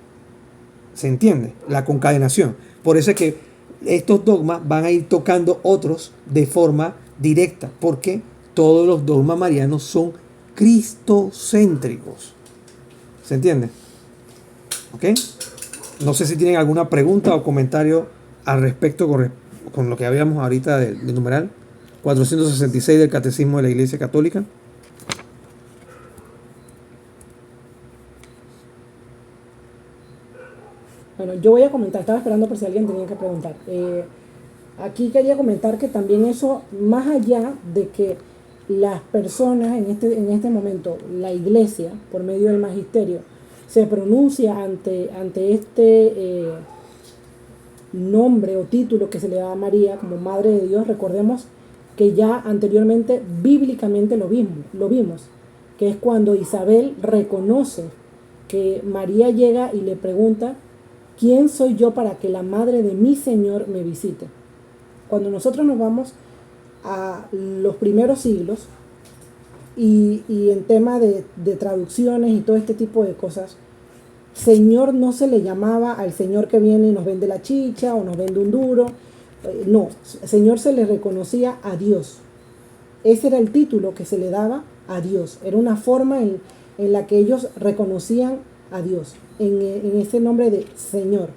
¿Se entiende? La concadenación. Por eso es que estos dogmas van a ir tocando otros de forma directa, porque todos los dogmas marianos son cristocéntricos. ¿Se entiende? ¿Ok? No sé si tienen alguna pregunta o comentario al respecto con lo que habíamos ahorita del numeral 466 del Catecismo de la Iglesia Católica. Bueno, yo voy a comentar, estaba esperando por si alguien tenía que preguntar. Aquí quería comentar que también eso, más allá de que las personas en este momento, la iglesia, por medio del magisterio, se pronuncia ante este nombre o título que se le da a María como Madre de Dios, recordemos que ya anteriormente bíblicamente lo vimos, que es cuando Isabel reconoce que María llega y le pregunta, ¿quién soy yo para que la madre de mi Señor me visite? Cuando nosotros nos vamos a los primeros siglos y en tema de traducciones y todo este tipo de cosas, Señor no se le llamaba al Señor que viene y nos vende la chicha o nos vende un duro. No, Señor se le reconocía a Dios. Ese era el título que se le daba a Dios. Era una forma en la que ellos reconocían a Dios, en ese nombre de Señor.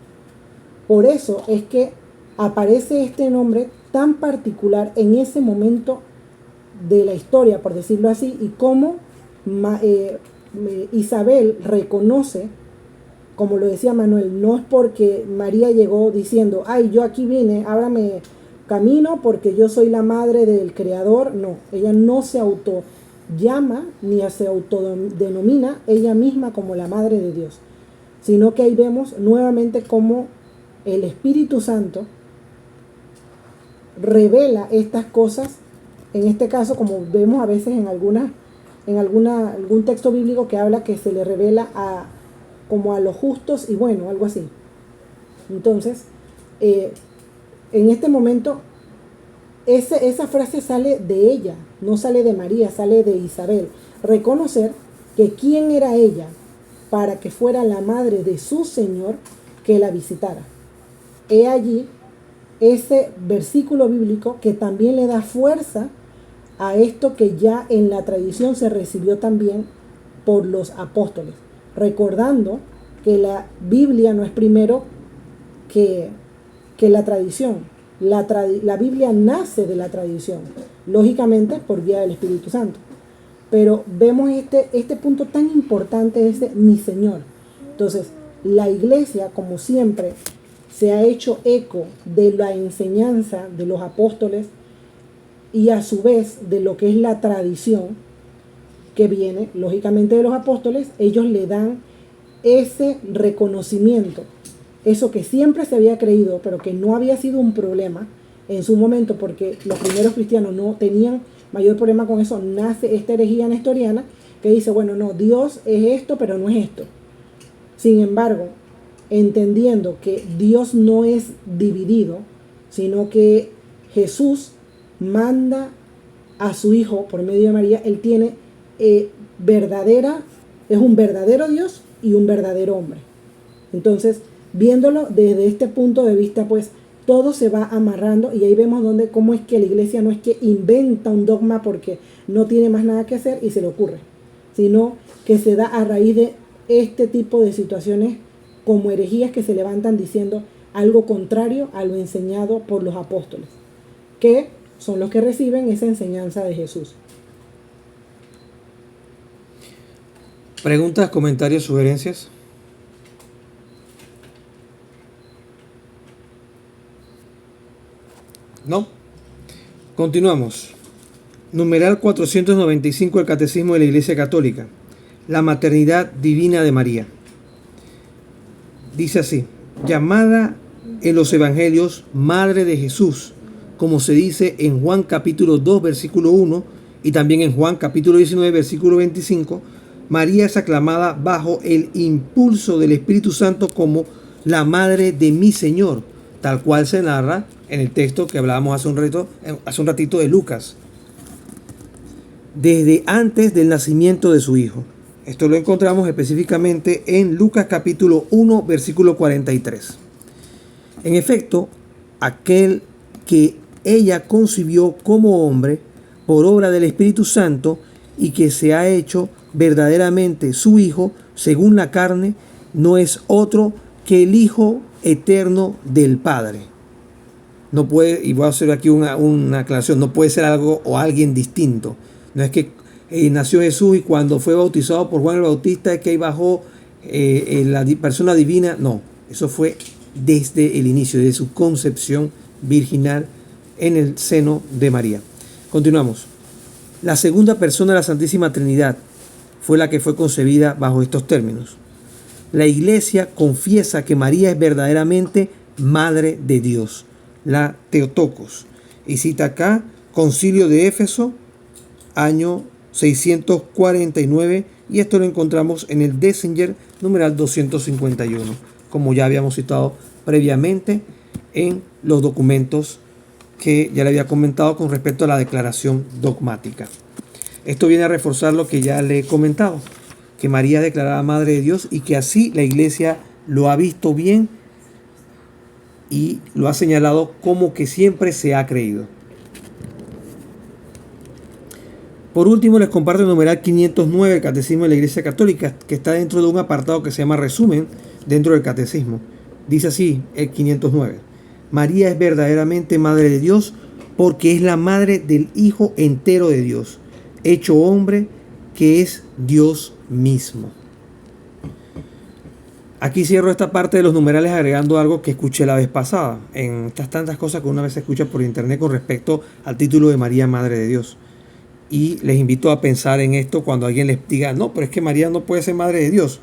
Por eso es que aparece este nombre tan particular en ese momento de la historia, por decirlo así, y cómo Isabel reconoce, como lo decía Manuel, no es porque María llegó diciendo, ay, yo aquí vine, ábrame camino porque yo soy la madre del Creador. No, ella no se autollama ni se autodenomina ella misma como la madre de Dios, sino que ahí vemos nuevamente cómo el Espíritu Santo revela estas cosas, en este caso, como vemos a veces en algún texto bíblico que habla que se le revela como a los justos y bueno, algo así. Entonces, en este momento, esa frase sale de ella, no sale de María, sale de Isabel. Reconocer que quién era ella para que fuera la madre de su Señor que la visitara. He allí ese versículo bíblico que también le da fuerza a esto que ya en la tradición se recibió también por los apóstoles, recordando que la Biblia no es primero que la tradición. La Biblia nace de la tradición, lógicamente por vía del Espíritu Santo. Pero vemos este punto tan importante, ese mi Señor. Entonces, la iglesia, como siempre, se ha hecho eco de la enseñanza de los apóstoles y a su vez de lo que es la tradición que viene, lógicamente, de los apóstoles. Ellos le dan ese reconocimiento, eso que siempre se había creído, pero que no había sido un problema en su momento, porque los primeros cristianos no tenían mayor problema con eso. Nace esta herejía nestoriana que dice, bueno, no, Dios es esto, pero no es esto. Sin embargo, entendiendo que Dios no es dividido, sino que Jesús manda a su Hijo por medio de María, Él tiene es un verdadero Dios y un verdadero hombre. Entonces, viéndolo desde este punto de vista, pues todo se va amarrando, y ahí vemos cómo es que la iglesia no es que inventa un dogma porque no tiene más nada que hacer y se le ocurre, sino que se da a raíz de este tipo de situaciones como herejías que se levantan diciendo algo contrario a lo enseñado por los apóstoles, que son los que reciben esa enseñanza de Jesús. ¿Preguntas, comentarios, sugerencias? ¿No? Continuamos. Numeral 495 del Catecismo de la Iglesia Católica. La maternidad divina de María. Dice así: llamada en los evangelios Madre de Jesús, como se dice en Juan capítulo 2 versículo 1 y también en Juan capítulo 19 versículo 25, María es aclamada bajo el impulso del Espíritu Santo como la Madre de mi Señor, tal cual se narra en el texto que hablábamos hace un ratito de Lucas, desde antes del nacimiento de su Hijo. Esto lo encontramos específicamente en Lucas capítulo 1 versículo 43. En efecto, aquel que ella concibió como hombre por obra del Espíritu Santo y que se ha hecho verdaderamente su Hijo según la carne, no es otro que el Hijo eterno del Padre. No puede, y voy a hacer aquí una aclaración, no puede ser algo o alguien distinto. No es que nació Jesús y cuando fue bautizado por Juan el Bautista es que ahí bajó la persona divina. No, eso fue desde el inicio, de su concepción virginal en el seno de María. Continuamos. La segunda persona de la Santísima Trinidad fue la que fue concebida bajo estos términos. La Iglesia confiesa que María es verdaderamente Madre de Dios, la Theotokos, y cita acá Concilio de Éfeso, año 649, y esto lo encontramos en el Dessinger numeral 251, como ya habíamos citado previamente en los documentos que ya le había comentado con respecto a la declaración dogmática. Esto viene a reforzar lo que ya le he comentado, que María es declarada Madre de Dios y que así la Iglesia lo ha visto bien y lo ha señalado como que siempre se ha creído. Por último, les comparto el numeral 509 del Catecismo de la Iglesia Católica, que está dentro de un apartado que se llama Resumen dentro del Catecismo. Dice así el 509: María es verdaderamente Madre de Dios porque es la madre del Hijo entero de Dios, hecho hombre, que es Dios mismo. Aquí cierro esta parte de los numerales agregando algo que escuché la vez pasada, en estas tantas cosas que una vez se escucha por internet con respecto al título de María, Madre de Dios. Y les invito a pensar en esto cuando alguien les diga, no, pero es que María no puede ser Madre de Dios,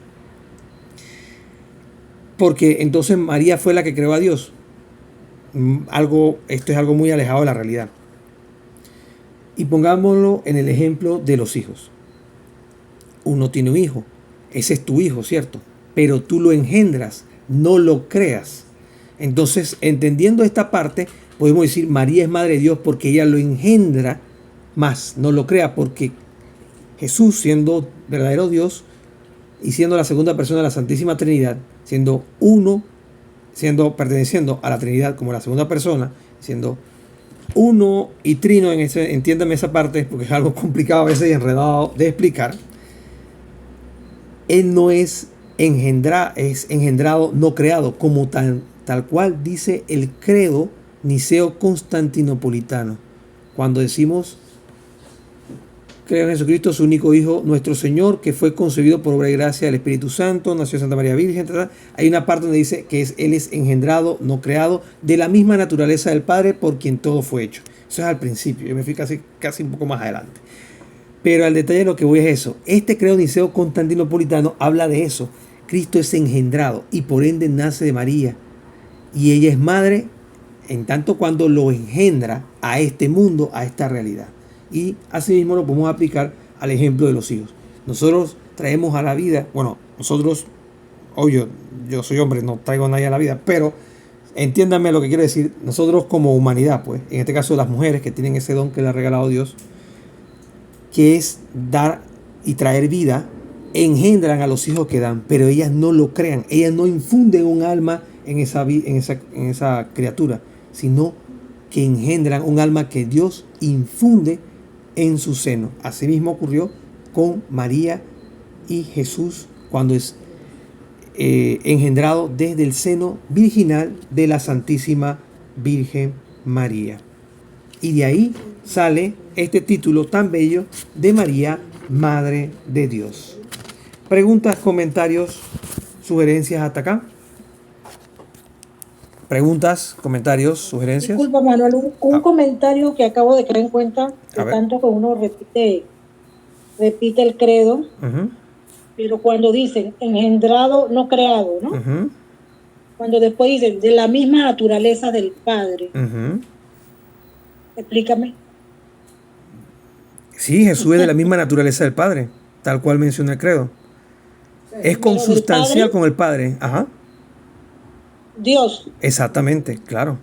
porque entonces María fue la que creó a Dios. Esto es algo muy alejado de la realidad. Y pongámoslo en el ejemplo de los hijos. Uno tiene un hijo, ese es tu hijo, ¿cierto? Pero tú lo engendras, no lo creas. Entonces, entendiendo esta parte, podemos decir María es Madre de Dios porque ella lo engendra, más no lo crea, porque Jesús, siendo verdadero Dios y siendo la segunda persona de la Santísima Trinidad, siendo uno, perteneciendo a la Trinidad como la segunda persona, siendo uno y trino, entiéndame esa parte porque es algo complicado a veces y enredado de explicar. Él no es engendrado, no creado, como tal cual dice el credo niceo constantinopolitano. Cuando decimos creo en Jesucristo, su único Hijo, nuestro Señor, que fue concebido por obra y gracia del Espíritu Santo, nació Santa María Virgen, etc. Hay una parte donde dice que Él es engendrado, no creado, de la misma naturaleza del Padre, por quien todo fue hecho. Eso es al principio, yo me fui casi un poco más adelante. Pero al detalle de lo que voy es eso. Este credo niceo constantinopolitano habla de eso. Cristo es engendrado y por ende nace de María. Y ella es madre en tanto cuando lo engendra a este mundo, a esta realidad. Y asimismo lo podemos aplicar al ejemplo de los hijos. Nosotros traemos a la vida, nosotros, yo soy hombre, no traigo a nadie a la vida, pero entiéndanme lo que quiero decir. Nosotros como humanidad, pues, en este caso las mujeres que tienen ese don que le ha regalado Dios, que es dar y traer vida, engendran a los hijos que dan, pero ellas no lo crean, ellas no infunden un alma en esa criatura, sino que engendran un alma que Dios infunde en su seno. Asimismo ocurrió con María y Jesús cuando es engendrado desde el seno virginal de la Santísima Virgen María. Y de ahí sale este título tan bello de María, Madre de Dios. Preguntas, comentarios, sugerencias hasta acá. Preguntas, comentarios, sugerencias. Disculpa, Manuel, un comentario que acabo de caer en cuenta, de tanto que uno repite el credo, pero cuando dicen engendrado, no creado, ¿no? Cuando después dicen de la misma naturaleza del Padre. Explícame. Sí, Jesús es de la misma naturaleza del Padre, tal cual menciona el credo. Es consustancial con el Padre. Ajá. Dios. Exactamente, claro.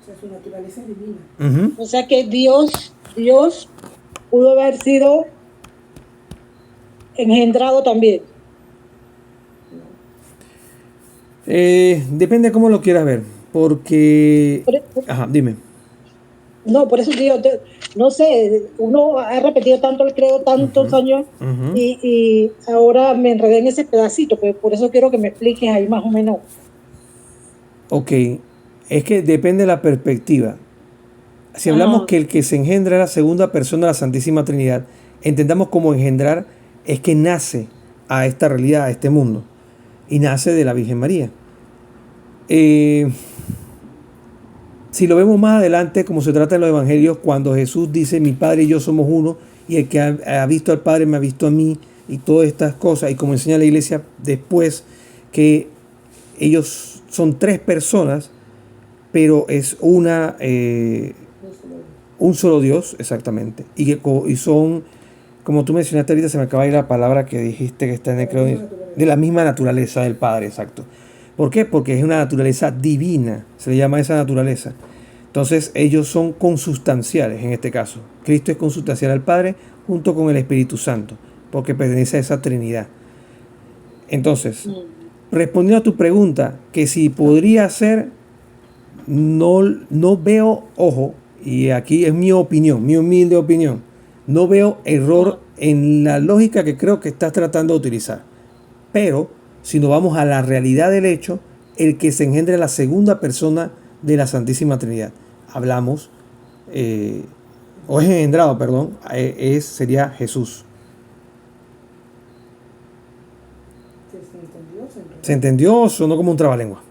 O sea, su naturaleza es divina. O sea que Dios pudo haber sido engendrado también. Depende de cómo lo quieras ver, porque... Ajá, dime. No, por eso digo, no sé, uno ha repetido tanto el credo tantos años y ahora me enredé en ese pedacito, pues por eso quiero que me expliques ahí más o menos. Ok, es que depende de la perspectiva. Si hablamos que el que se engendra es la segunda persona de la Santísima Trinidad, entendamos como engendrar es que nace a esta realidad, a este mundo, y nace de la Virgen María. Si lo vemos más adelante, como se trata en los evangelios, cuando Jesús dice, mi Padre y yo somos uno, y el que ha visto al Padre me ha visto a mí, y todas estas cosas, y como enseña la Iglesia después, que ellos son tres personas, pero es un solo Dios, exactamente. Y son, como tú mencionaste ahorita, se me acaba de ir la palabra que dijiste que está en el credo, de la misma naturaleza del Padre, exacto. ¿Por qué? Porque es una naturaleza divina, se le llama esa naturaleza. Entonces ellos son consubstanciales en este caso. Cristo es consubstancial al Padre junto con el Espíritu Santo, porque pertenece a esa Trinidad. Entonces, respondiendo a tu pregunta, que si podría ser, no veo, ojo, y aquí es mi opinión, mi humilde opinión, no veo error en la lógica que creo que estás tratando de utilizar. Pero, si nos vamos a la realidad del hecho, el que se engendra es la segunda persona de la Santísima Trinidad. Hablamos, o es engendrado, perdón, sería Jesús. ¿Se entendió o sonó como un trabalengua?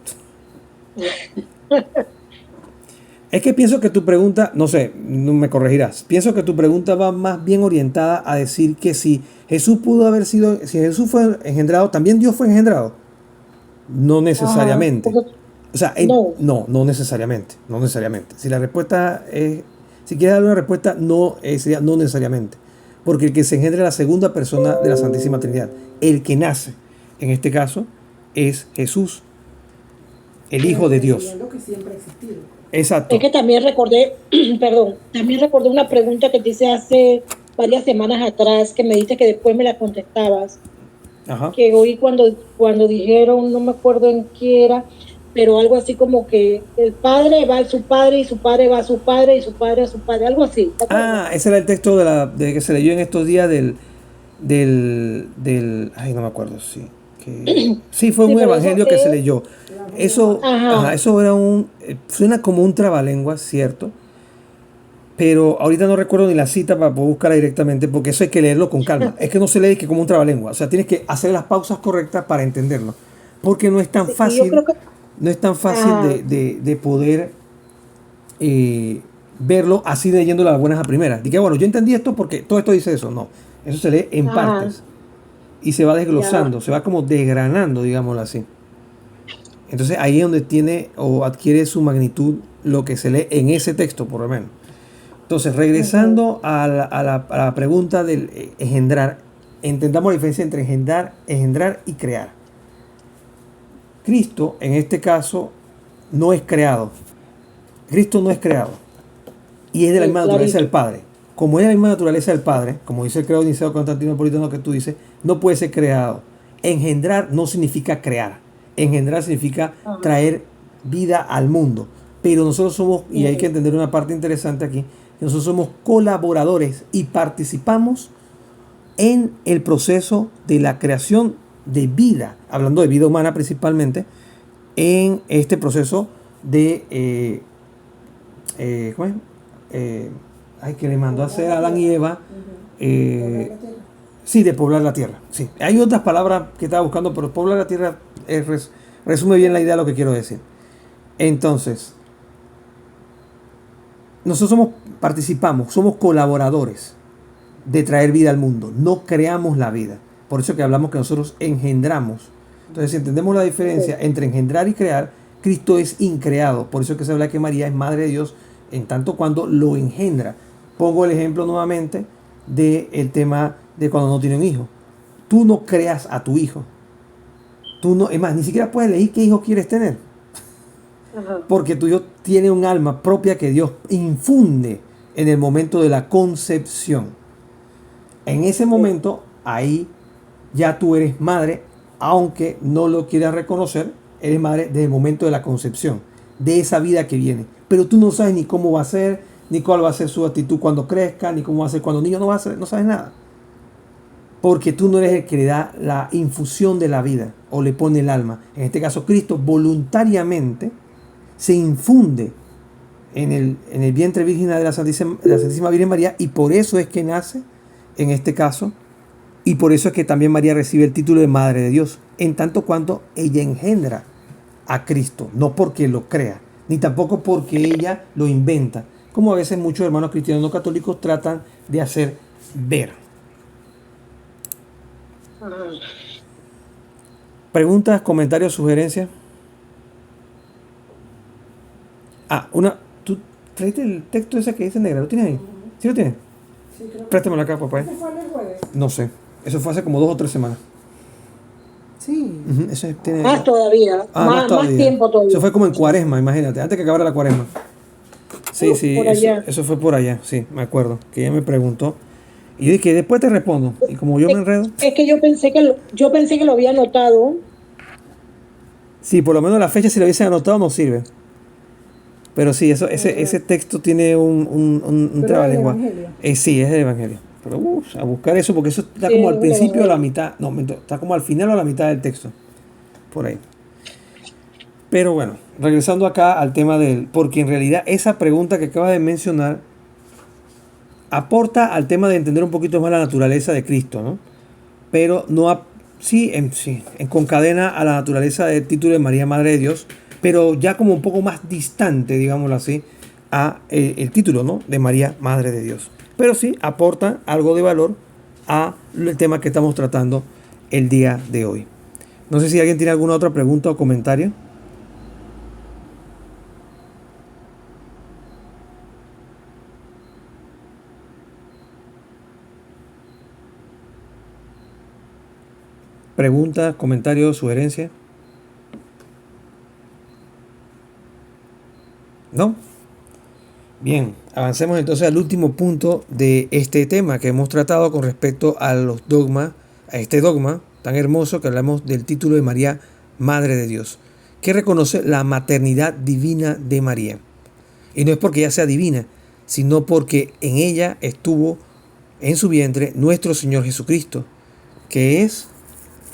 Es que pienso que tu pregunta, no sé, no me corregirás, pienso que tu pregunta va más bien orientada a decir que si Jesús pudo haber sido, si Jesús fue engendrado, ¿también Dios fue engendrado? No necesariamente. O sea, no necesariamente, no necesariamente. Si la respuesta es, si quieres dar una respuesta, no, sería no necesariamente. Porque el que se engendra es la segunda persona de la Santísima Trinidad. El que nace, en este caso, es Jesús, el Hijo de Dios. Que siempre ha existido. Exacto. Es que también recordé, perdón, también recordé una pregunta que te hice hace varias semanas atrás, que me dijiste que después me la contestabas. Ajá. Que oí cuando dijeron, no me acuerdo en qué era, pero algo así como que el padre va a su padre y su padre va a su padre y su padre a su padre, algo así. Ese era el texto de que se leyó en estos días ay, no me acuerdo, sí. Sí, fue un evangelio que se leyó. Eso era suena como un trabalengua, cierto. Pero ahorita no recuerdo ni la cita para poder buscarla directamente, porque eso hay que leerlo con calma. Es que no se lee que como un trabalengua. O sea, tienes que hacer las pausas correctas para entenderlo. Porque no es tan fácil, no es tan fácil de poder verlo así leyéndolo a las buenas a primeras. Dije, bueno, yo entendí esto porque todo esto dice eso. No, eso se lee en partes. Y se va desglosando, se va como desgranando, digámoslo así. Entonces ahí es donde tiene o adquiere su magnitud lo que se lee en ese texto, por lo menos. Entonces, regresando a la pregunta del engendrar, entendamos la diferencia entre engendrar y crear. Cristo, en este caso, no es creado. Cristo no es creado. Y es de la misma naturaleza del Padre. Como es de la misma naturaleza del Padre, como dice el credo de Niceo Constantinopolitano que tú dices, no puede ser creado. Engendrar no significa crear. Engendrar significa traer vida al mundo. Pero nosotros somos, y hay que entender una parte interesante aquí, nosotros somos colaboradores y participamos en el proceso de la creación de vida, hablando de vida humana principalmente, en este proceso de ¿cómo es? Que le mandó a hacer a Adán y Eva, sí, de poblar la tierra. Sí. Hay otras palabras que estaba buscando, pero poblar la tierra resume bien la idea de lo que quiero decir. Entonces, nosotros participamos, somos colaboradores de traer vida al mundo, no creamos la vida. Por eso que hablamos que nosotros engendramos. Entonces, si entendemos la diferencia entre engendrar y crear, Cristo es increado. Por eso que se habla que María es Madre de Dios en tanto cuando lo engendra. Pongo el ejemplo nuevamente del tema de cuando no tiene un hijo. Tú no creas a tu hijo. Tú no, es más, ni siquiera puedes elegir qué hijo quieres tener. Porque tu hijo tiene un alma propia que Dios infunde en el momento de la concepción. En ese momento, ahí ya tú eres madre, aunque no lo quieras reconocer, eres madre desde el momento de la concepción, de esa vida que viene. Pero tú no sabes ni cómo va a ser, ni cuál va a ser su actitud cuando crezca, ni cómo va a ser cuando niño, no sabes nada. Porque tú no eres el que le da la infusión de la vida o le pone el alma. En este caso, Cristo voluntariamente se infunde en el vientre virgen de la Santísima Virgen María, y por eso es que nace en este caso, y por eso es que también María recibe el título de Madre de Dios, en tanto cuanto ella engendra a Cristo, no porque lo crea, ni tampoco porque ella lo inventa, como a veces muchos hermanos cristianos no católicos tratan de hacer ver. ¿Preguntas, comentarios, sugerencias? ¿Tú traiste el texto ese que dice negra? ¿Lo tienes ahí? ¿Sí lo tienes? Sí, creo. Préstamelo acá, papá. ¿Ese fue el jueves? No sé. Eso fue hace como 2 o 3 semanas. Sí. Ese tiene... Más todavía, más más tiempo todavía. Eso fue como en Cuaresma, imagínate, antes que acabara la Cuaresma. Sí, Por eso, allá. eso fue por allá, sí, me acuerdo, que ella me preguntó. Y yo dije, después te respondo. Y como yo me enredo, Es que yo pensé que lo había anotado. sí, por lo menos la fecha si lo hubiesen anotado no sirve. Pero sí, ese texto tiene un Pero era el trabalengua. Evangelio. Sí, es el Evangelio. Pero a buscar eso, porque eso está Sí, como es al el principio o a la Evangelio. mitad. No, está como al final o a la mitad del texto. Por ahí. Pero bueno, regresando acá al tema del... Porque en realidad esa pregunta que acabas de mencionar aporta al tema de entender un poquito más la naturaleza de Cristo, ¿no? Pero no concadena a la naturaleza del título de María Madre de Dios, pero ya como un poco más distante, digámoslo así, a el título, ¿no? De María Madre de Dios. Pero sí aporta algo de valor a el tema que estamos tratando el día de hoy. No sé si alguien tiene alguna otra pregunta o comentario. Pregunta, comentario, sugerencia. ¿No? Bien, avancemos entonces al último punto de este tema que hemos tratado con respecto a los dogmas, a este dogma tan hermoso que hablamos del título de María, Madre de Dios, que reconoce la maternidad divina de María. Y no es porque ella sea divina, sino porque en ella estuvo en su vientre nuestro Señor Jesucristo, que es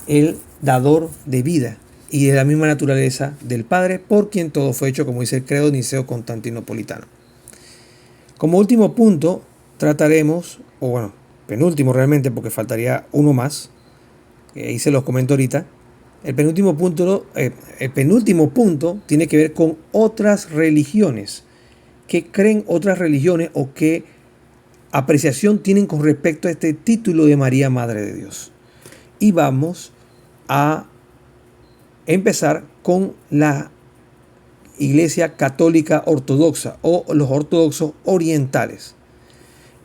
el dador de vida y de la misma naturaleza del Padre, por quien todo fue hecho, como dice el credo niceo-constantinopolitano. Como último punto, trataremos, o bueno, penúltimo realmente, porque faltaría uno más, que ahí se los comento ahorita. El penúltimo punto tiene que ver con otras religiones. ¿Qué creen otras religiones o qué apreciación tienen con respecto a este título de María, Madre de Dios? Y vamos a empezar con la Iglesia Católica Ortodoxa o los ortodoxos orientales.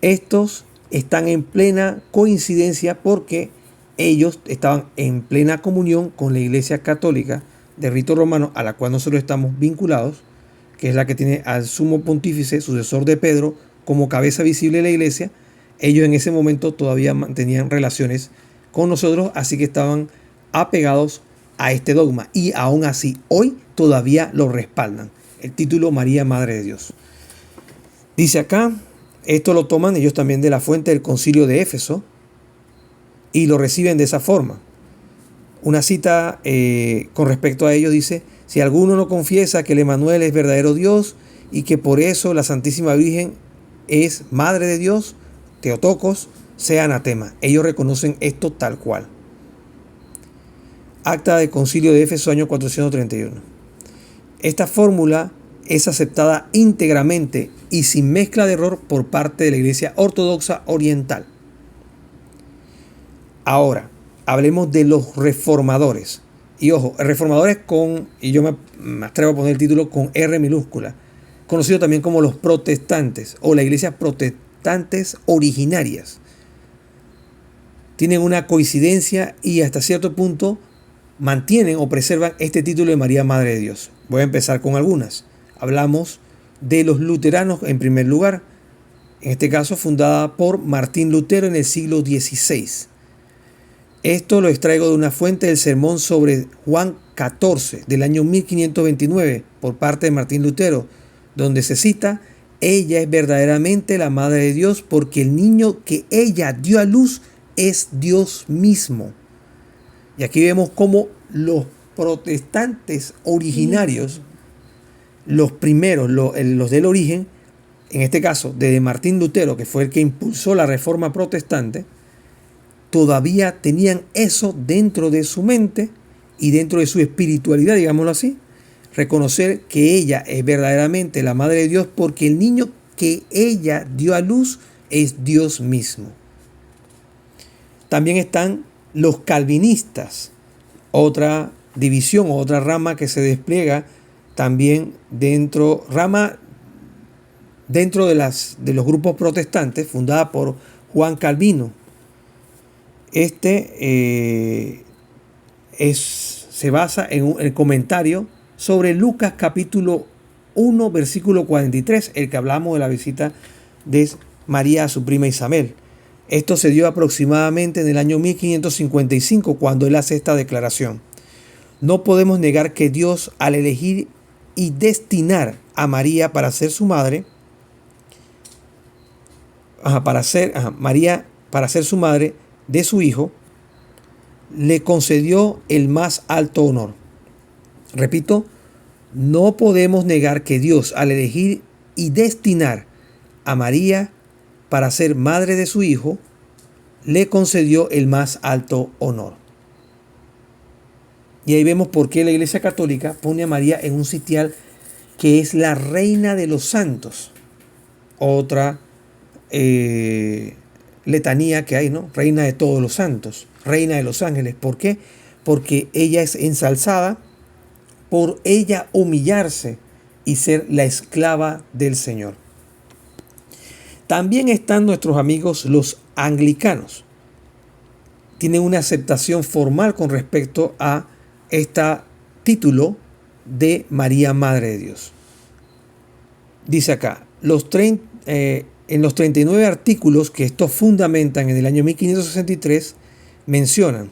Estos están en plena coincidencia porque ellos estaban en plena comunión con la Iglesia Católica de rito romano, a la cual nosotros estamos vinculados, que es la que tiene al sumo pontífice, sucesor de Pedro, como cabeza visible de la Iglesia. Ellos en ese momento todavía mantenían relaciones con nosotros, así que estaban apegados a este dogma y aún así hoy todavía lo respaldan, el título María Madre de Dios. Dice acá, esto lo toman ellos también de la fuente del Concilio de Éfeso y lo reciben de esa forma. Una cita con respecto a ello dice: si alguno no confiesa que el Emmanuel es verdadero Dios y que por eso la Santísima Virgen es Madre de Dios, Teotocos, sea anatema. Ellos reconocen esto tal cual. Acta del Concilio de Éfeso, año 431. Esta fórmula es aceptada íntegramente y sin mezcla de error por parte de la Iglesia Ortodoxa Oriental. Ahora, hablemos de los reformadores. Y ojo, reformadores y yo me atrevo a poner el título con R minúscula, conocido también como los protestantes o las iglesias protestantes originarias. Tienen una coincidencia y hasta cierto punto mantienen o preservan este título de María Madre de Dios. Voy a empezar con algunas. Hablamos de los luteranos en primer lugar, en este caso fundada por Martín Lutero en el siglo XVI. Esto lo extraigo de una fuente del sermón sobre Juan 14 del año 1529 por parte de Martín Lutero, donde se cita: ella es verdaderamente la Madre de Dios porque el niño que ella dio a luz es Dios mismo. Y aquí vemos cómo los protestantes originarios, los primeros, los del origen, en este caso de Martín Lutero, que fue el que impulsó la reforma protestante, todavía tenían eso dentro de su mente y dentro de su espiritualidad, digámoslo así, reconocer que ella es verdaderamente la Madre de Dios porque el niño que ella dio a luz es Dios mismo. También están los calvinistas, otra división, otra rama que se despliega también dentro de los grupos protestantes, fundada por Juan Calvino. Se basa en el comentario sobre Lucas capítulo 1, versículo 43, el que hablamos de la visita de María a su prima Isabel. Esto se dio aproximadamente en el año 1555, cuando él hace esta declaración. No podemos negar que Dios, al elegir y destinar a María para ser su madre, María para ser su madre de su hijo, le concedió el más alto honor. Repito, no podemos negar que Dios, al elegir y destinar a María para ser madre de su hijo, le concedió el más alto honor. Y ahí vemos por qué la Iglesia Católica pone a María en un sitial que es la reina de los santos. Otra letanía que hay, ¿no? Reina de todos los santos, reina de los ángeles. ¿Por qué? Porque ella es ensalzada por ella humillarse y ser la esclava del Señor. También están nuestros amigos los anglicanos. Tienen una aceptación formal con respecto a este título de María Madre de Dios. Dice acá, en los 39 artículos que estos fundamentan en el año 1563, mencionan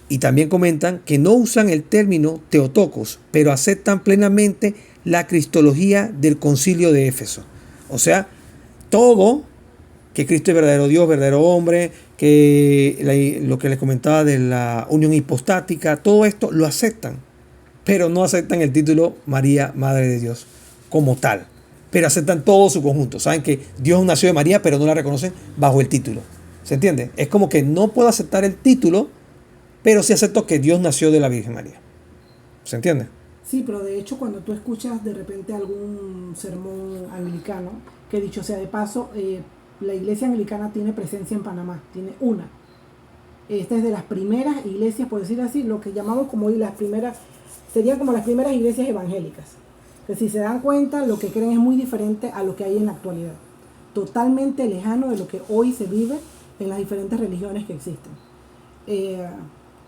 y también comentan que no usan el término Theotokos, pero aceptan plenamente la cristología del Concilio de Éfeso. O sea, todo, que Cristo es verdadero Dios, verdadero hombre, que lo que les comentaba de la unión hipostática, todo esto lo aceptan, pero no aceptan el título María, Madre de Dios, como tal. Pero aceptan todo su conjunto. Saben que Dios nació de María, pero no la reconocen bajo el título. ¿Se entiende? Es como que no puedo aceptar el título, pero sí acepto que Dios nació de la Virgen María. ¿Se entiende? Sí, pero de hecho cuando tú escuchas de repente algún sermón anglicano, que dicho sea de paso, la iglesia anglicana tiene presencia en Panamá, tiene una. Esta es de las primeras iglesias, por decir así, lo que llamamos como hoy las primeras, serían como las primeras iglesias evangélicas. Que si se dan cuenta, lo que creen es muy diferente a lo que hay en la actualidad. Totalmente lejano de lo que hoy se vive en las diferentes religiones que existen.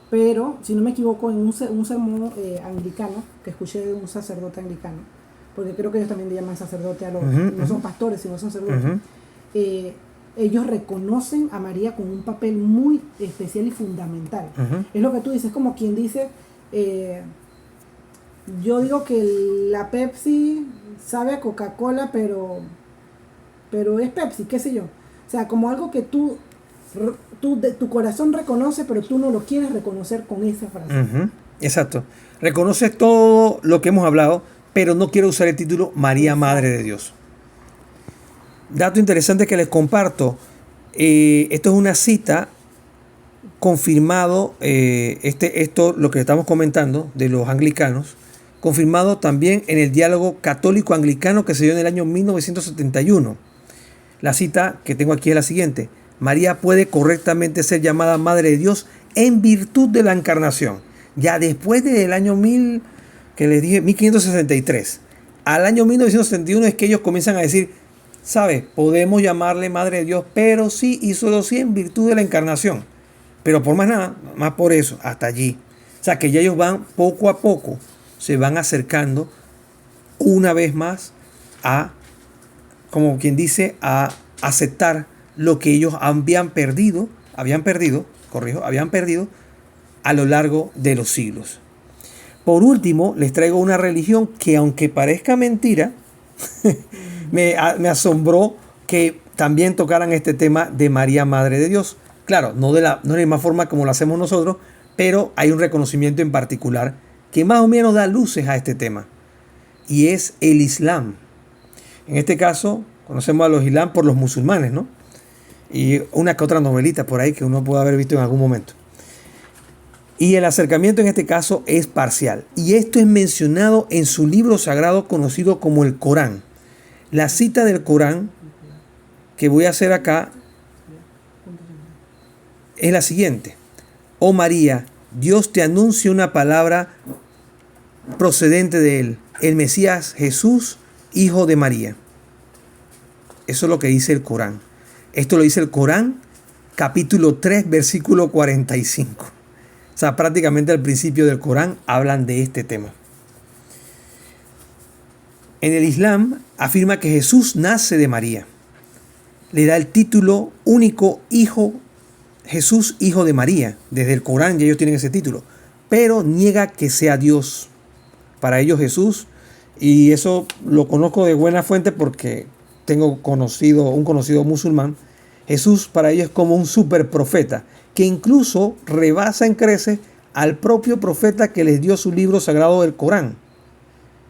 Pero, si no me equivoco, en un sermón anglicano, que escuché de un sacerdote anglicano, porque creo que ellos también le llaman sacerdote a los, no son pastores, sino sacerdotes, ellos reconocen a María con un papel muy especial y fundamental. Es lo que tú dices, como quien dice, yo digo que la Pepsi sabe a Coca-Cola, pero es Pepsi, qué sé yo. O sea, como algo que tu corazón reconoce, pero tú no lo quieres reconocer con esa frase. Exacto. Reconoces todo lo que hemos hablado, pero no quiero usar el título María, Madre de Dios. Dato interesante que les comparto. Esto es una cita confirmado, esto lo que estamos comentando de los anglicanos, confirmado también en el diálogo católico-anglicano que se dio en el año 1971. La cita que tengo aquí es la siguiente: María puede correctamente ser llamada Madre de Dios en virtud de la encarnación. Ya después del año 1563, al año 1971 es que ellos comienzan a decir, ¿sabes? Podemos llamarle Madre de Dios, pero sí y solo sí en virtud de la encarnación. Pero por más nada, más por eso, hasta allí. O sea que ya ellos van poco a poco, se van acercando una vez más a, como quien dice, a aceptar lo que ellos habían perdido a lo largo de los siglos. Por último, les traigo una religión que, aunque parezca mentira, me asombró que también tocaran este tema de María, Madre de Dios. Claro, no de la misma forma como lo hacemos nosotros, pero hay un reconocimiento en particular que más o menos da luces a este tema, y es el Islam. En este caso, conocemos a los Islam por los musulmanes, ¿no? Y una que otra novelita por ahí que uno puede haber visto en algún momento. Y el acercamiento en este caso es parcial. Y esto es mencionado en su libro sagrado conocido como el Corán. La cita del Corán que voy a hacer acá es la siguiente: Oh María, Dios te anuncia una palabra procedente de él, el Mesías Jesús, hijo de María. Eso es lo que dice el Corán. Esto lo dice el Corán, capítulo 3, versículo 45. O sea, prácticamente al principio del Corán hablan de este tema. En el Islam afirma que Jesús nace de María. Le da el título único hijo, Jesús, hijo de María. Desde el Corán ya ellos tienen ese título. Pero niega que sea Dios. Para ellos Jesús, y eso lo conozco de buena fuente porque tengo un conocido musulmán, Jesús para ellos es como un super profeta, que incluso rebasa en creces al propio profeta que les dio su libro sagrado del Corán,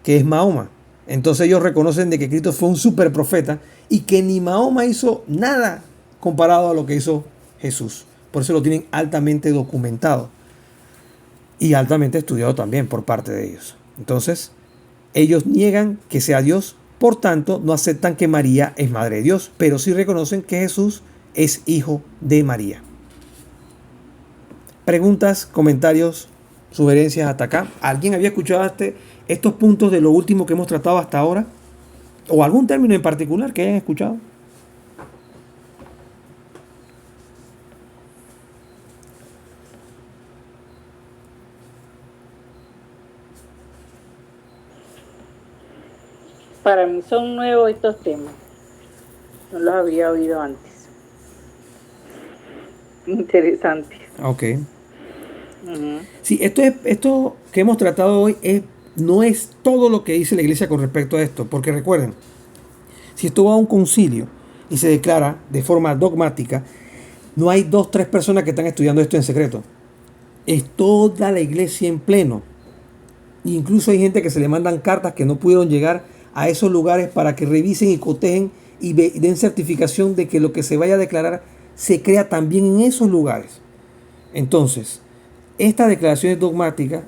que es Mahoma. Entonces ellos reconocen de que Cristo fue un super profeta y que ni Mahoma hizo nada comparado a lo que hizo Jesús. Por eso lo tienen altamente documentado y altamente estudiado también por parte de ellos. Entonces, ellos niegan que sea Dios, por tanto, no aceptan que María es madre de Dios, pero sí reconocen que Jesús es hijo de María. Preguntas, comentarios, sugerencias hasta acá. ¿Alguien había escuchado estos puntos de lo último que hemos tratado hasta ahora? ¿O algún término en particular que hayan escuchado? Para mí son nuevos estos temas. No los había oído antes. Interesante. Ok. Sí, esto que hemos tratado hoy no es todo lo que dice la iglesia con respecto a esto. Porque recuerden, si esto va a un concilio y se declara de forma dogmática, no hay 2, 3 personas que están estudiando esto en secreto. Es toda la iglesia en pleno. Incluso hay gente que se le mandan cartas que no pudieron llegar a esos lugares para que revisen y cotejen y den certificación de que lo que se vaya a declarar se crea también en esos lugares. Entonces, estas declaraciones dogmáticas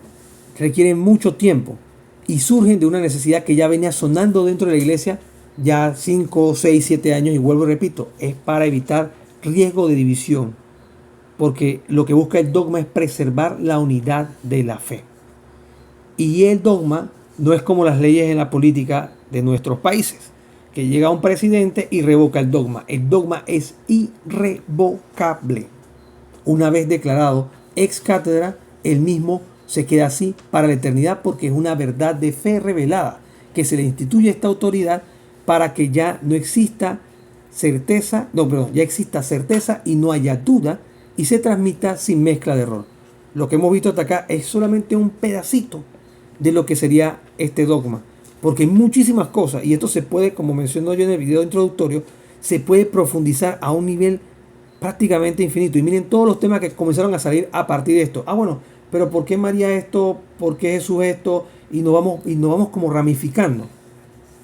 requieren mucho tiempo y surgen de una necesidad que ya venía sonando dentro de la iglesia ya 5, 6, 7 años, y vuelvo y repito, es para evitar riesgo de división, porque lo que busca el dogma es preservar la unidad de la fe. Y el dogma no es como las leyes en la política de nuestros países, que llega un presidente y revoca el dogma. El dogma es irrevocable. Una vez declarado ex cátedra, el mismo se queda así para la eternidad, porque es una verdad de fe revelada, que se le instituye esta autoridad para que ya no exista certeza, ya exista certeza y no haya duda, y se transmita sin mezcla de error. Lo que hemos visto hasta acá es solamente un pedacito de lo que sería este dogma, porque hay muchísimas cosas, y esto se puede, como menciono yo en el video introductorio, se puede profundizar a un nivel prácticamente infinito. Y miren todos los temas que comenzaron a salir a partir de esto. Bueno, pero ¿por qué María esto? ¿Por qué Jesús esto? Y nos vamos como ramificando.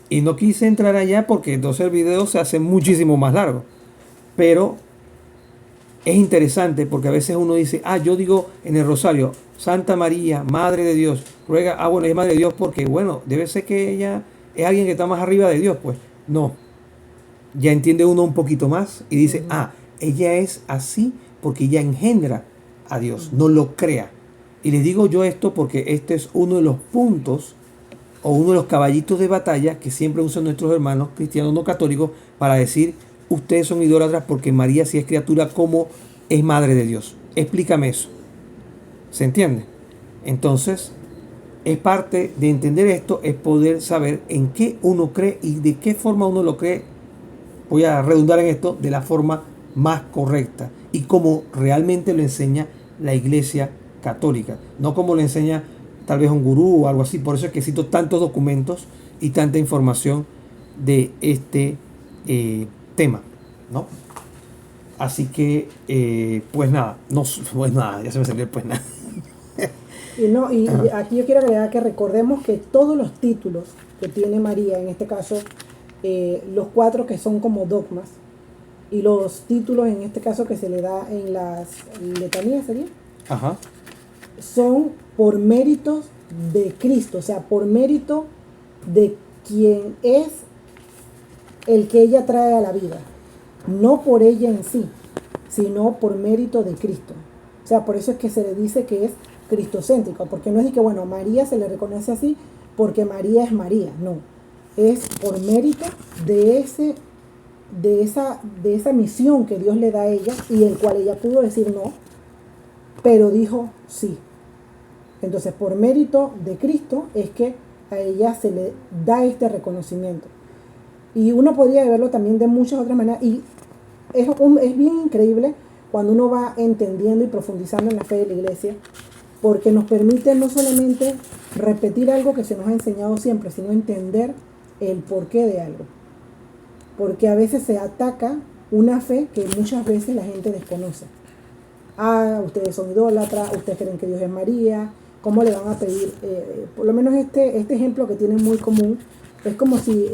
Y no quise entrar allá porque entonces el video se hace muchísimo más largo. Pero es interesante porque a veces uno dice, yo digo en el rosario, Santa María, Madre de Dios, ruega, bueno, es Madre de Dios porque, bueno, debe ser que ella es alguien que está más arriba de Dios. Pues no, ya entiende uno un poquito más y dice, ella es así porque ella engendra a Dios, no lo crea. Y les digo yo esto porque este es uno de los puntos o uno de los caballitos de batalla que siempre usan nuestros hermanos cristianos no católicos para decir, ustedes son idólatras porque María, si es criatura, ¿cómo es madre de Dios? Explícame eso. ¿Se entiende? Entonces, es parte de entender esto, es poder saber en qué uno cree y de qué forma uno lo cree. Voy a redundar en esto, de la forma más correcta y como realmente lo enseña la Iglesia Católica, no como lo enseña tal vez un gurú o algo así. Por eso es que cito tantos documentos y tanta información de este tema, ¿no? Así que, pues nada, ya se me salió el pues nada. Y aquí yo quiero agregar que recordemos que todos los títulos que tiene María, en este caso, los 4 que son como dogmas, y los títulos en este caso que se le da en las letanías, ¿sería? Son por méritos de Cristo, o sea, por mérito de quien es el que ella trae a la vida, no por ella en sí, sino por mérito de Cristo. O sea, por eso es que se le dice que es cristocéntrico, porque no es de que, bueno, María se le reconoce así porque María es María, no, es por mérito de esa misión que Dios le da a ella y el cual ella pudo decir no, pero dijo sí. Entonces, por mérito de Cristo es que a ella se le da este reconocimiento. Y uno podría verlo también de muchas otras maneras. Y es bien increíble cuando uno va entendiendo y profundizando en la fe de la iglesia, porque nos permite no solamente repetir algo que se nos ha enseñado siempre, sino entender el porqué de algo. Porque a veces se ataca una fe que muchas veces la gente desconoce. Ah, ustedes son idólatras, ustedes creen que Dios es María, ¿cómo le van a pedir? Por lo menos este ejemplo que tienen muy común, es como si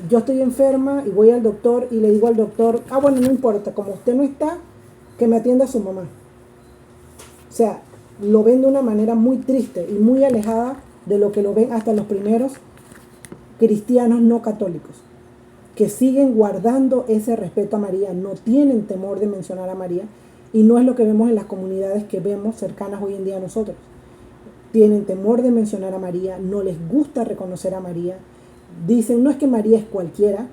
yo estoy enferma y voy al doctor y le digo al doctor, bueno, no importa, como usted no está, que me atienda su mamá. O sea, lo ven de una manera muy triste y muy alejada de lo que lo ven hasta los primeros cristianos no católicos, que siguen guardando ese respeto a María, no tienen temor de mencionar a María, y no es lo que vemos en las comunidades que vemos cercanas hoy en día a nosotros. Tienen temor de mencionar a María, no les gusta reconocer a María, dicen, no es que María es cualquiera,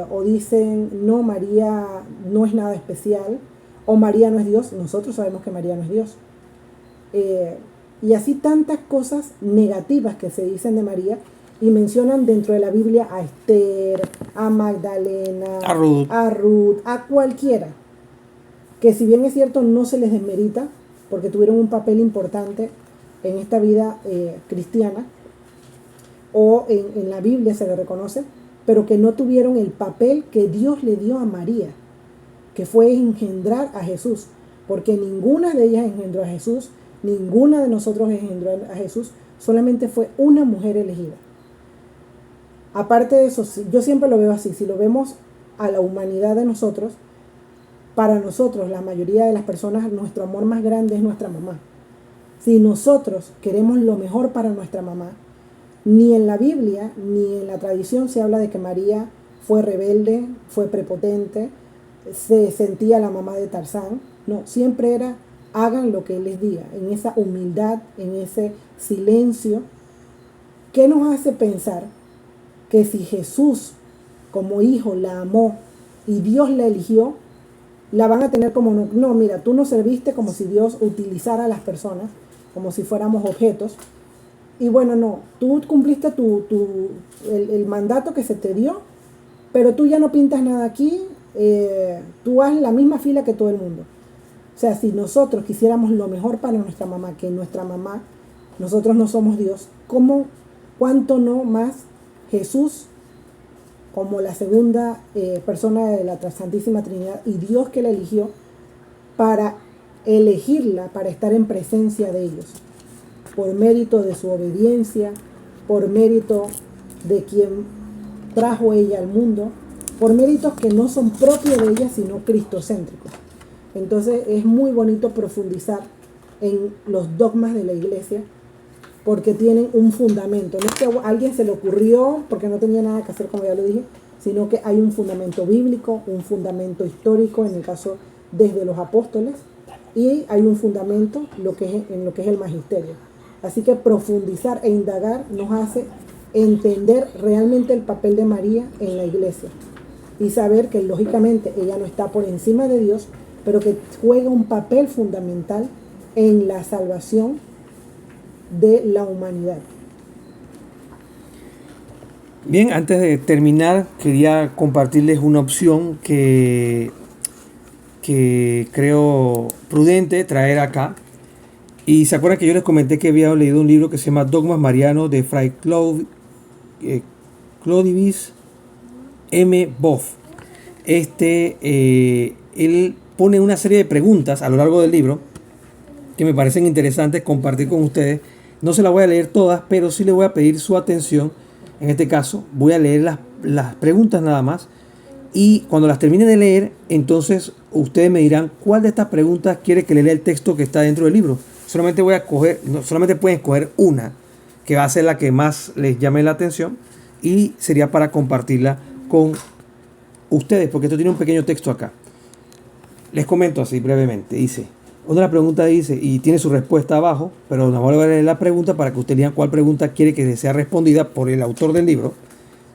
o dicen, no, María no es nada especial, o María no es Dios. Nosotros sabemos que María no es Dios. Y así tantas cosas negativas que se dicen de María, y mencionan dentro de la Biblia a Esther, a Magdalena, a Ruth, a cualquiera, que si bien es cierto no se les desmerita, porque tuvieron un papel importante en esta vida cristiana, o en la Biblia se le reconoce, pero que no tuvieron el papel que Dios le dio a María, que fue engendrar a Jesús, porque ninguna de ellas engendró a Jesús, ninguna de nosotros engendró a Jesús, solamente fue una mujer elegida. Aparte de eso, yo siempre lo veo así, si lo vemos a la humanidad de nosotros, para nosotros, la mayoría de las personas, nuestro amor más grande es nuestra mamá. Si nosotros queremos lo mejor para nuestra mamá, ni en la Biblia ni en la tradición se habla de que María fue rebelde, fue prepotente, se sentía la mamá de Tarzán. No, siempre era hagan lo que Él les diga, en esa humildad, en ese silencio, que nos hace pensar que si Jesús como hijo la amó y Dios la eligió, la van a tener como, no, mira, tú nos serviste como si Dios utilizara a las personas, como si fuéramos objetos. Y bueno, no, tú cumpliste el mandato que se te dio, pero tú ya no pintas nada aquí, tú haz la misma fila que todo el mundo. O sea, si nosotros quisiéramos lo mejor para nuestra mamá, que nuestra mamá, nosotros no somos Dios, ¿cuánto no más Jesús, como la segunda persona de la Santísima Trinidad, y Dios que la eligió para elegirla, para estar en presencia de ellos, por mérito de su obediencia, por mérito de quien trajo ella al mundo, por méritos que no son propios de ella, sino cristocéntricos. Entonces es muy bonito profundizar en los dogmas de la iglesia, porque tienen un fundamento. No es que a alguien se le ocurrió porque no tenía nada que hacer, como ya lo dije, sino que hay un fundamento bíblico, un fundamento histórico, en el caso desde los apóstoles, y hay un fundamento en lo que es el magisterio. Así que profundizar e indagar nos hace entender realmente el papel de María en la iglesia y saber que lógicamente ella no está por encima de Dios, pero que juega un papel fundamental en la salvación de la humanidad. Bien, antes de terminar, quería compartirles una opción que creo prudente traer acá. Y se acuerdan que yo les comenté que había leído un libro que se llama Dogmas Marianos de Fray Clovis M. Boff. Él pone una serie de preguntas a lo largo del libro que me parecen interesantes compartir con ustedes. No se las voy a leer todas, pero sí les voy a pedir su atención. En este caso, voy a leer las preguntas nada más. Y cuando las termine de leer, entonces ustedes me dirán cuál de estas preguntas quiere que le lea el texto que está dentro del libro. Solamente pueden escoger una, que va a ser la que más les llame la atención, y sería para compartirla con ustedes, porque esto tiene un pequeño texto acá. Les comento así brevemente. Dice: Una de las preguntas dice, y tiene su respuesta abajo, pero nos voy a leer la pregunta para que usted diga cuál pregunta quiere que sea respondida por el autor del libro.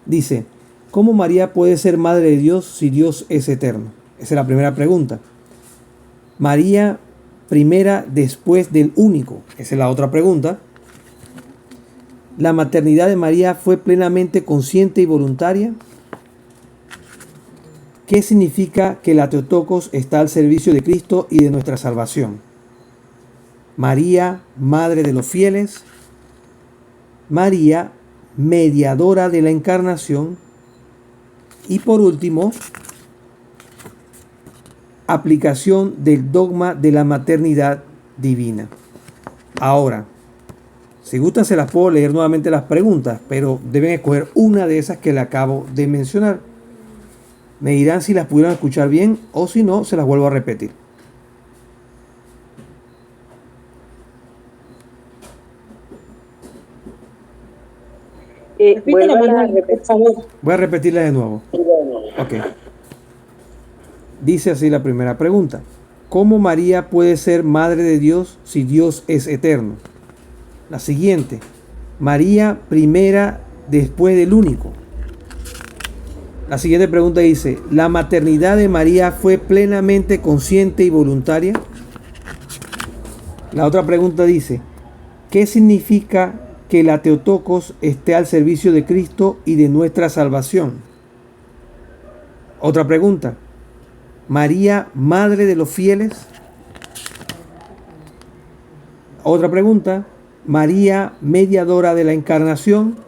Dice, ¿cómo María puede ser madre de Dios si Dios es eterno? Esa es la primera pregunta. María primera después del único. Esa es la otra pregunta. ¿La maternidad de María fue plenamente consciente y voluntaria? ¿Qué significa que la Theotokos está al servicio de Cristo y de nuestra salvación? María, madre de los fieles. María, mediadora de la encarnación. Y por último, aplicación del dogma de la maternidad divina. Ahora, si gustan se las puedo leer nuevamente las preguntas, pero deben escoger una de esas que le acabo de mencionar. Me dirán si las pudieron escuchar bien o si no, se las vuelvo a repetir. Por favor. Voy a repetirlas de nuevo. Ok. Dice así la primera pregunta. ¿Cómo María puede ser madre de Dios si Dios es eterno? La siguiente. María primera después del único. La siguiente pregunta dice, ¿la maternidad de María fue plenamente consciente y voluntaria? La otra pregunta dice, ¿qué significa que la Theotokos esté al servicio de Cristo y de nuestra salvación? Otra pregunta, ¿María, madre de los fieles? Otra pregunta, ¿María, mediadora de la encarnación?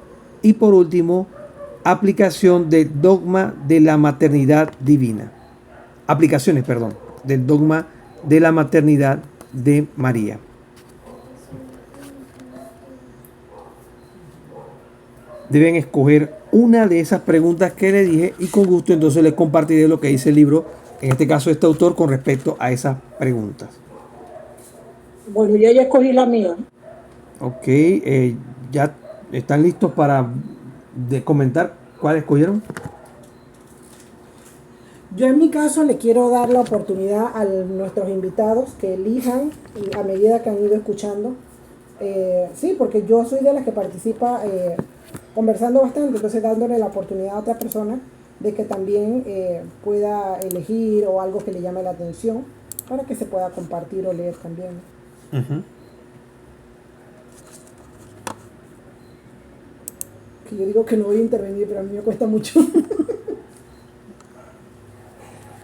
Y por último, aplicación del dogma de la maternidad divina. Aplicaciones, perdón, del dogma de la maternidad de María. Deben escoger una de esas preguntas que le dije y con gusto entonces les compartiré lo que dice el libro, en este caso este autor, con respecto a esas preguntas. Bueno, yo ya escogí la mía. Ok, ya están listos para comentar cuál escogieron. Yo en mi caso le quiero dar la oportunidad a nuestros invitados que elijan a medida que han ido escuchando. Sí, porque yo soy de las que participa conversando bastante, entonces dándole la oportunidad a otra persona de que también pueda elegir o algo que le llame la atención para que se pueda compartir o leer también. Uh-huh. Que yo digo que no voy a intervenir, pero a mí me cuesta mucho.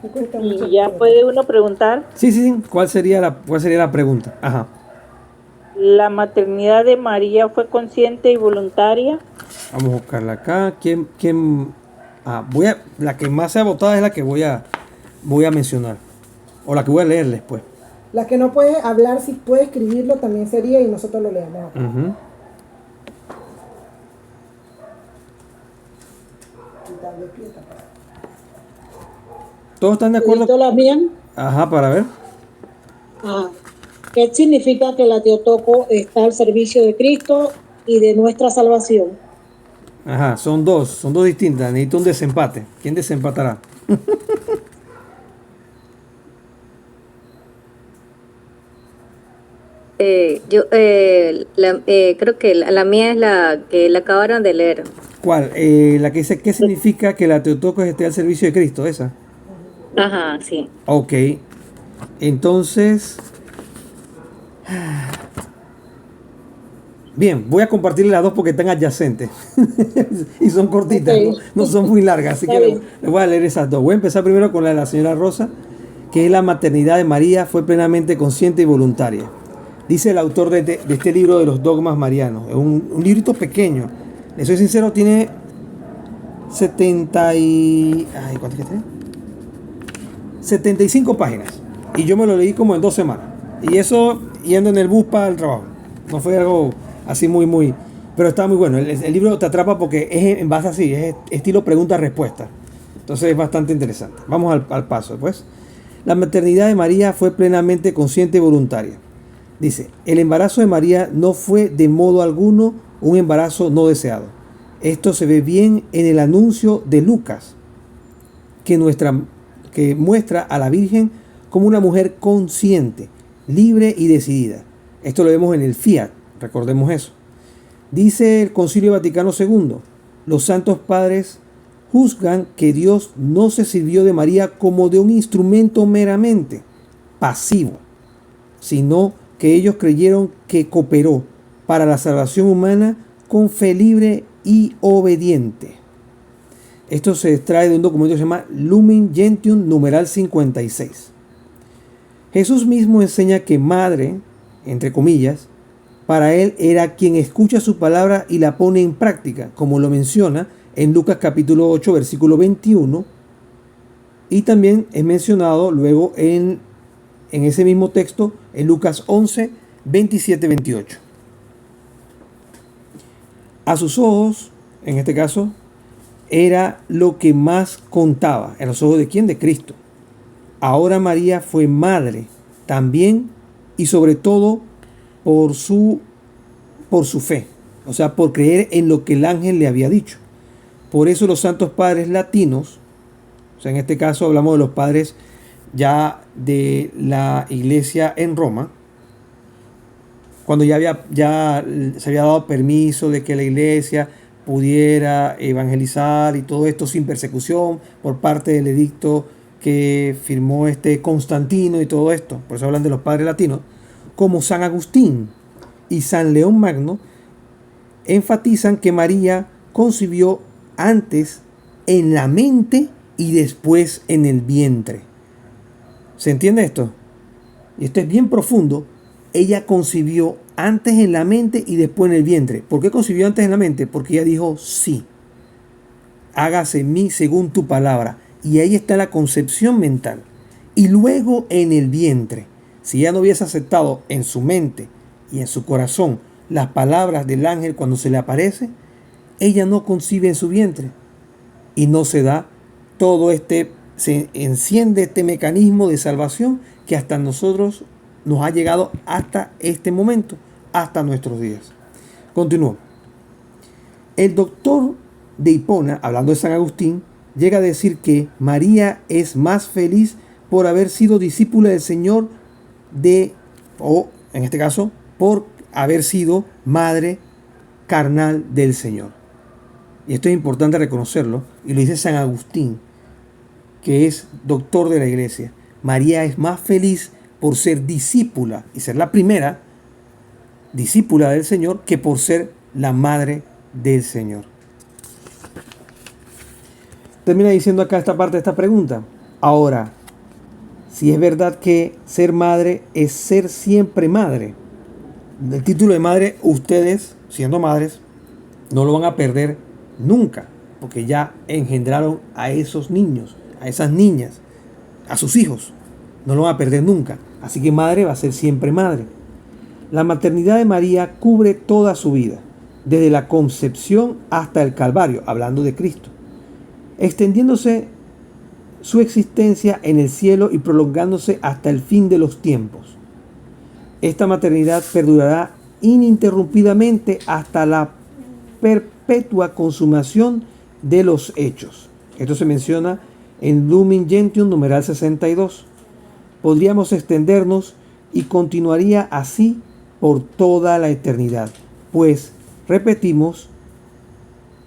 Me cuesta mucho. ¿Y ya puede uno preguntar? Sí. ¿Cuál sería la pregunta? Ajá. ¿La maternidad de María fue consciente y voluntaria? Vamos a buscarla acá. La que más sea votada es la que voy a mencionar. O la que voy a leer después. La que no puede hablar, si puede escribirlo también sería y nosotros lo leemos. Uh-huh. ¿Todos están de acuerdo? ¿La mía? Ajá, para ver. Ajá. ¿Qué significa que la Theotokos está al servicio de Cristo y de nuestra salvación? Ajá, son dos distintas. Necesito un desempate. ¿Quién desempatará? Creo que la mía es la que la acabaron de leer. ¿Cuál? La que dice, ¿qué significa que la Theotokos esté al servicio de Cristo? ¿Esa? Ajá, sí. Ok. Entonces... Bien, voy a compartirle las dos porque están adyacentes. Y son cortitas, Okay. no son muy largas. Así Está que bien. les voy a leer esas dos. Voy a empezar primero con la de la señora Rosa, que es la maternidad de María fue plenamente consciente y voluntaria. Dice el autor de este libro de los dogmas marianos. Es un librito pequeño. Le soy sincero, tiene 75 páginas. Y yo me lo leí como en 2 semanas. Y eso yendo en el bus para el trabajo. No fue algo así muy... Pero está muy bueno. El libro te atrapa porque es en base así. Es estilo pregunta-respuesta. Entonces es bastante interesante. Vamos al paso, pues. La maternidad de María fue plenamente consciente y voluntaria. Dice, el embarazo de María no fue de modo alguno un embarazo no deseado. Esto se ve bien en el anuncio de Lucas, que muestra a la Virgen como una mujer consciente, libre y decidida. Esto lo vemos en el Fiat, recordemos eso. Dice el Concilio Vaticano II, los santos padres juzgan que Dios no se sirvió de María como de un instrumento meramente pasivo, sino que ellos creyeron que cooperó para la salvación humana con fe libre y obediente. Esto se extrae de un documento que se llama Lumen Gentium numeral 56. Jesús mismo enseña que madre, entre comillas, para él era quien escucha su palabra y la pone en práctica, como lo menciona en Lucas capítulo 8, versículo 21, y también es mencionado luego en ese mismo texto, en Lucas 11, 27, 28. A sus ojos, en este caso, era lo que más contaba. ¿En los ojos de quién? De Cristo. Ahora María fue madre también y sobre todo por su fe, o sea, por creer en lo que el ángel le había dicho. Por eso los santos padres latinos, o sea, en este caso hablamos de los padres ya de la iglesia en Roma, cuando ya se había dado permiso de que la iglesia pudiera evangelizar y todo esto sin persecución por parte del edicto que firmó Constantino y todo esto, por eso hablan de los padres latinos, como San Agustín y San León Magno, enfatizan que María concibió antes en la mente y después en el vientre. ¿Se entiende esto? Y esto es bien profundo. Ella concibió antes en la mente y después en el vientre. ¿Por qué concibió antes en la mente? Porque ella dijo sí. Hágase en mí según tu palabra. Y ahí está la concepción mental. Y luego en el vientre. Si ella no hubiese aceptado en su mente y en su corazón las palabras del ángel cuando se le aparece, ella no concibe en su vientre. Y no se da se enciende este mecanismo de salvación que hasta nosotros nos ha llegado hasta este momento, hasta nuestros días. Continúo. El doctor de Hipona, hablando de San Agustín, llega a decir que María es más feliz por haber sido discípula del Señor o en este caso, por haber sido madre carnal del Señor. Y esto es importante reconocerlo, y lo dice San Agustín, que es doctor de la iglesia. María es más feliz por ser discípula y ser la primera discípula del Señor que por ser la madre del Señor. Termina diciendo acá esta parte de esta pregunta. Ahora, si es verdad que ser madre es ser siempre madre, el título de madre, ustedes, siendo madres, no lo van a perder nunca, porque ya engendraron a esos niños, a esas niñas, a sus hijos. No lo van a perder nunca. Así que madre va a ser siempre madre. La maternidad de María cubre toda su vida, desde la concepción hasta el Calvario, hablando de Cristo, extendiéndose su existencia en el cielo y prolongándose hasta el fin de los tiempos. Esta maternidad perdurará ininterrumpidamente hasta la perpetua consumación de los hechos. Esto se menciona en Lumen Gentium numeral 62. Podríamos extendernos y continuaría así por toda la eternidad, pues, repetimos,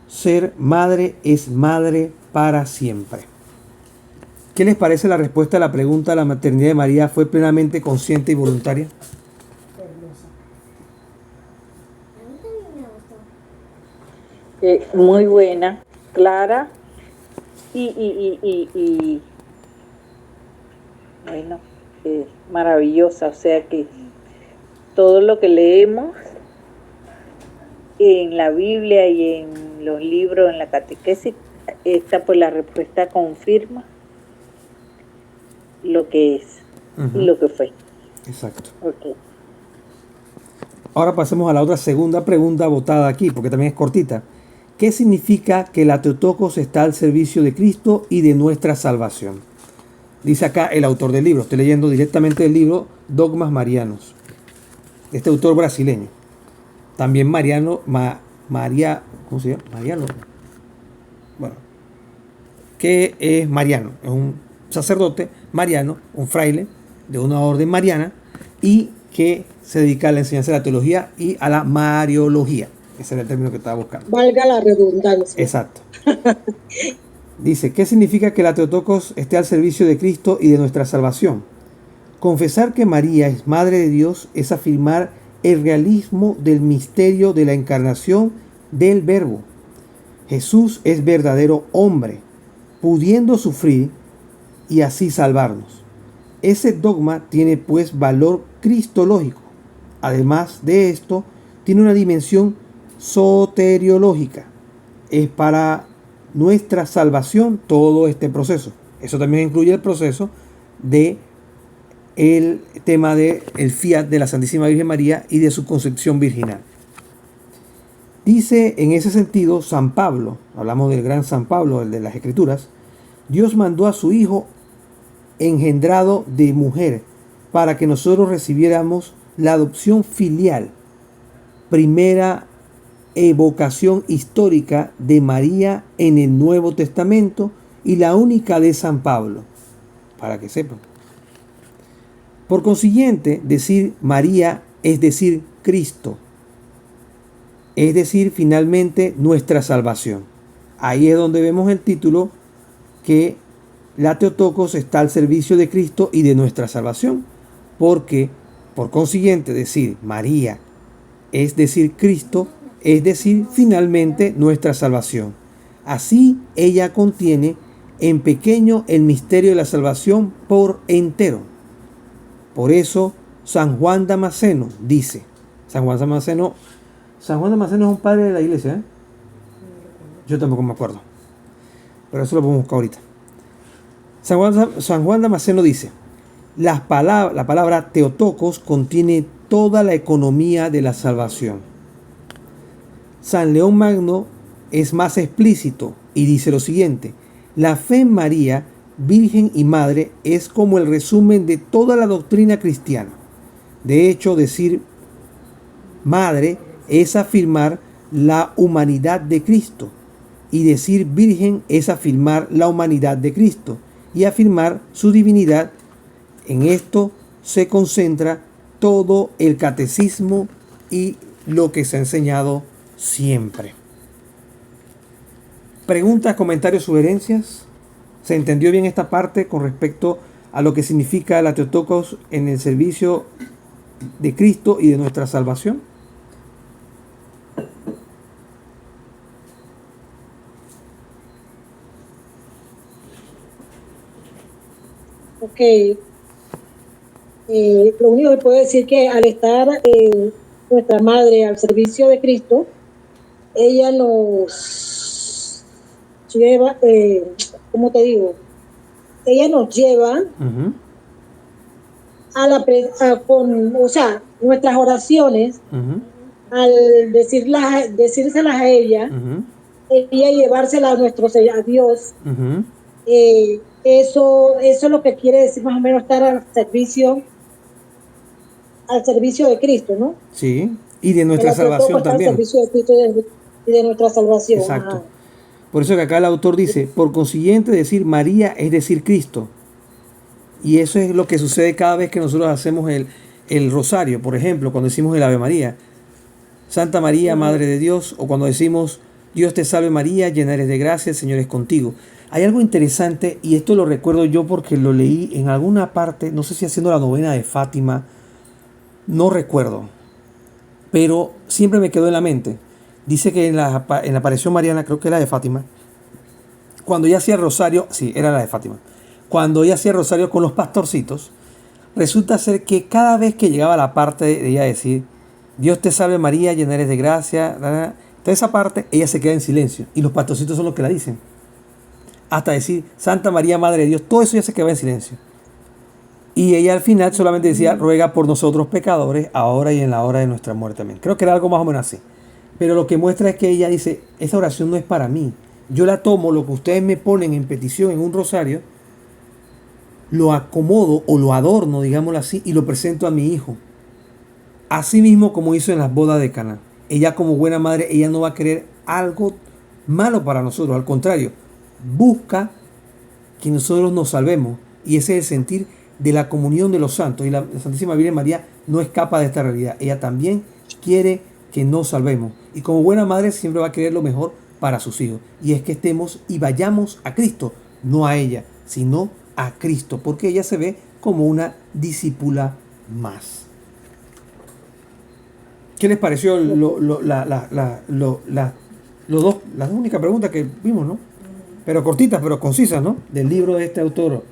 ser madre es madre para siempre. ¿Qué les parece la respuesta a la pregunta? ¿La maternidad de María fue plenamente consciente y voluntaria? Muy buena, clara y bueno, maravillosa. O sea que todo lo que leemos en la Biblia y en los libros, en la catequesis, esta pues la respuesta confirma lo que es y lo que fue. Exacto. Okay. Ahora pasemos a la otra segunda pregunta votada aquí, porque también es cortita. ¿Qué significa que la Teotocos está al servicio de Cristo y de nuestra salvación? Dice acá el autor del libro. Estoy leyendo directamente el libro Dogmas Marianos, de este autor brasileño. También Mariano, ¿cómo se llama? Mariano. Bueno, ¿qué es Mariano? Es un sacerdote mariano, un fraile de una orden mariana, y que se dedica a la enseñanza de la teología y a la mariología. Ese era el término que estaba buscando. Valga la redundancia. Exacto. Dice, ¿qué significa que la Teotocos esté al servicio de Cristo y de nuestra salvación? Confesar que María es Madre de Dios es afirmar el realismo del misterio de la encarnación del Verbo. Jesús es verdadero hombre, pudiendo sufrir y así salvarnos. Ese dogma tiene pues valor cristológico. Además de esto, tiene una dimensión soteriológica. Es para nuestra salvación todo este proceso. Eso también incluye el proceso de el tema del fiat de la Santísima Virgen María y de su concepción virginal. Dice en ese sentido San Pablo, hablamos del gran San Pablo, el de las Escrituras, Dios mandó a su Hijo engendrado de mujer para que nosotros recibiéramos la adopción filial, primera evocación histórica de María en el Nuevo Testamento y la única de San Pablo, para que sepan. Por consiguiente, decir María es decir Cristo, es decir, finalmente nuestra salvación. Ahí es donde vemos el título que la Teotocos está al servicio de Cristo y de nuestra salvación, porque por consiguiente decir María es decir Cristo, es decir, finalmente nuestra salvación. Así ella contiene en pequeño el misterio de la salvación por entero. Por eso San Juan Damasceno dice, San Juan Damasceno es un padre de la iglesia, ¿eh? Yo tampoco me acuerdo, pero eso lo podemos buscar ahorita. San Juan Damasceno dice, la palabra Teotocos contiene toda la economía de la salvación. San León Magno es más explícito y dice lo siguiente: la fe en María, Virgen y Madre, es como el resumen de toda la doctrina cristiana. De hecho, decir Madre es afirmar la humanidad de Cristo, y decir Virgen es afirmar la humanidad de Cristo y afirmar su divinidad. En esto se concentra todo el catecismo y lo que se ha enseñado siempre. Preguntas, comentarios, sugerencias. ¿Se entendió bien esta parte con respecto a lo que significa la Teotocos en el servicio de Cristo y de nuestra salvación? Ok. Lo único que puedo decir que al estar nuestra madre al servicio de Cristo, ella nos lleva, ¿cómo te digo? Ella nos lleva o sea, nuestras oraciones, al decírselas a ella, ella llevárselas a Dios. Eso es lo que quiere decir más o menos estar al servicio de Cristo, ¿no? Sí, y de nuestra salvación también. Al servicio de Cristo y de nuestra salvación. Exacto. Ajá. Por eso que acá el autor dice, por consiguiente decir María es decir Cristo. Y eso es lo que sucede cada vez que nosotros hacemos el rosario. Por ejemplo, cuando decimos el Ave María, Santa María, Madre de Dios, o cuando decimos Dios te salve María, llena eres de gracia, el Señor es contigo. Hay algo interesante, y esto lo recuerdo yo porque lo leí en alguna parte, no sé si haciendo la novena de Fátima, no recuerdo, pero siempre me quedó en la mente. Dice que en la aparición mariana, creo que era de Fátima, cuando ella hacía el rosario, sí, era la de Fátima, cuando ella hacía el rosario con los pastorcitos, resulta ser que cada vez que llegaba la parte de ella decir, Dios te salve María, llena eres de gracia, toda esa parte, ella se queda en silencio, y los pastorcitos son los que la dicen. Hasta decir Santa María, Madre de Dios, todo eso ya se quedaba en silencio. Y ella al final solamente decía, ruega por nosotros pecadores, ahora y en la hora de nuestra muerte. Amén. Creo que era algo más o menos así. Pero lo que muestra es que ella dice, esa oración no es para mí. Yo la tomo, lo que ustedes me ponen en petición en un rosario, lo acomodo o lo adorno, digámoslo así, y lo presento a mi hijo. Así mismo como hizo en las bodas de Caná. Ella como buena madre, ella no va a querer algo malo para nosotros, al contrario. Busca que nosotros nos salvemos, y ese es el sentir de la comunión de los santos, y la Santísima Virgen María no escapa de esta realidad. Ella también quiere que nos salvemos. Y como buena madre siempre va a querer lo mejor para sus hijos. Y es que estemos y vayamos a Cristo, no a ella, sino a Cristo, porque ella se ve como una discípula más. ¿Qué les pareció las dos únicas preguntas que vimos, ¿no? Pero cortitas, pero concisas, ¿no? Del libro de este autor.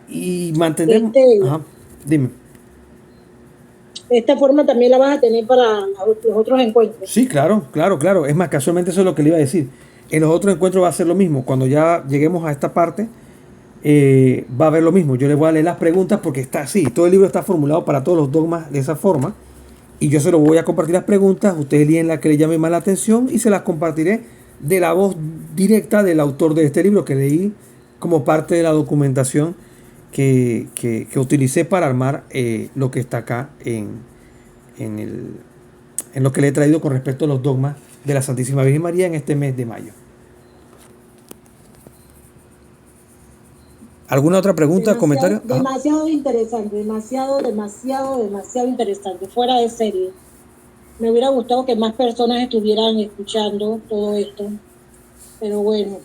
Y mantenemos... Ajá, dime. Esta forma también la vas a tener para los otros encuentros. Sí, claro. Es más, casualmente eso es lo que le iba a decir. En los otros encuentros va a ser lo mismo. Cuando ya lleguemos a esta parte, va a haber lo mismo. Yo les voy a leer las preguntas porque está así. Todo el libro está formulado para todos los dogmas de esa forma. Y yo se lo voy a compartir las preguntas. Ustedes leen la que les llame más la atención y se las compartiré de la voz directa del autor de este libro que leí como parte de la documentación que utilicé para armar lo que está acá en lo que le he traído con respecto a los dogmas de la Santísima Virgen María en este mes de mayo. ¿Alguna otra pregunta, comentario? Demasiado interesante, demasiado interesante, fuera de serie. Me hubiera gustado que más personas estuvieran escuchando todo esto, pero bueno,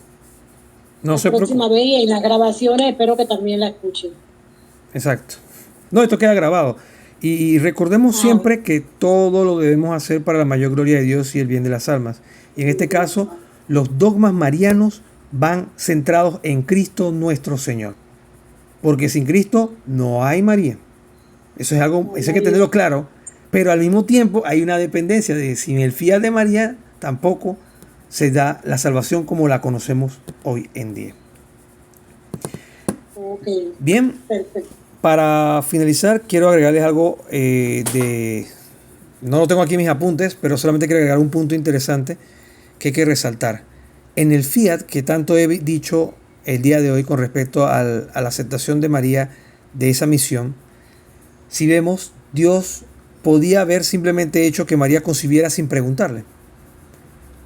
no la próxima vez y en las grabaciones espero que también la escuchen. Exacto. No, esto queda grabado. Y recordemos siempre que todo lo debemos hacer para la mayor gloria de Dios y el bien de las almas. Y en este caso, los dogmas marianos van centrados en Cristo nuestro Señor. Porque sin Cristo no hay María. Eso es algo, eso hay que tenerlo claro. Pero al mismo tiempo hay una dependencia de sin el fiat de María tampoco se da la salvación como la conocemos hoy en día. Okay. Bien. Perfecto. Para finalizar, quiero agregarles algo no lo tengo aquí en mis apuntes, pero solamente quiero agregar un punto interesante que hay que resaltar. En el fiat, que tanto he dicho el día de hoy con respecto a la aceptación de María de esa misión, si vemos, Dios podía haber simplemente hecho que María concibiera sin preguntarle.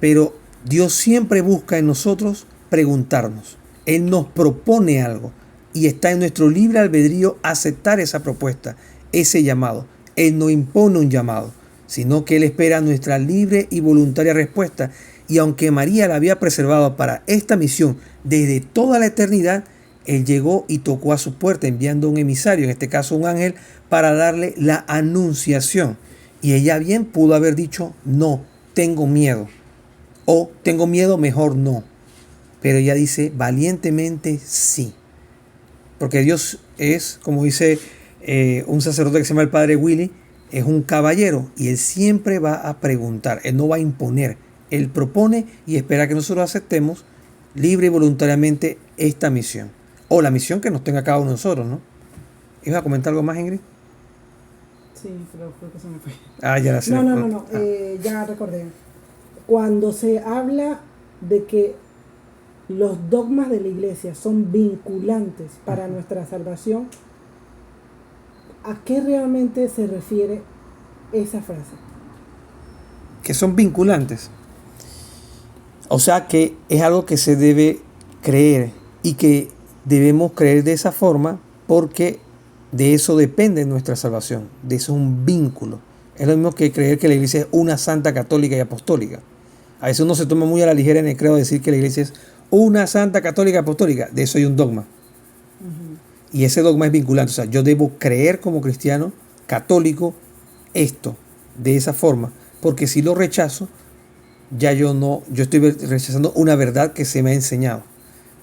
Pero Dios siempre busca en nosotros preguntarnos. Él nos propone algo. Y está en nuestro libre albedrío aceptar esa propuesta, ese llamado. Él no impone un llamado, sino que Él espera nuestra libre y voluntaria respuesta. Y aunque María la había preservado para esta misión desde toda la eternidad, Él llegó y tocó a su puerta enviando un emisario, en este caso un ángel, para darle la anunciación. Y ella bien pudo haber dicho, no, tengo miedo. O tengo miedo, mejor no. Pero ella dice, valientemente sí. Porque Dios es, como dice un sacerdote que se llama el Padre Willy, es un caballero y Él siempre va a preguntar, Él no va a imponer, Él propone y espera que nosotros aceptemos libre y voluntariamente esta misión. O la misión que nos tenga cada uno de nosotros, ¿no? ¿Ibas a comentar algo más, Ingrid? Sí, pero creo que se me fue. Ya la sé. No. Ya recordé. Cuando se habla de que los dogmas de la iglesia son vinculantes para nuestra salvación, ¿a qué realmente se refiere esa frase? Que son vinculantes. O sea que es algo que se debe creer y que debemos creer de esa forma porque de eso depende nuestra salvación. De eso es un vínculo. Es lo mismo que creer que la iglesia es una santa, católica y apostólica. A veces uno se toma muy a la ligera en el credo decir que la iglesia es una santa, católica, apostólica. De eso hay un dogma. Y ese dogma es vinculante. O sea, yo debo creer como cristiano, católico, esto, de esa forma. Porque si lo rechazo, yo estoy rechazando una verdad que se me ha enseñado.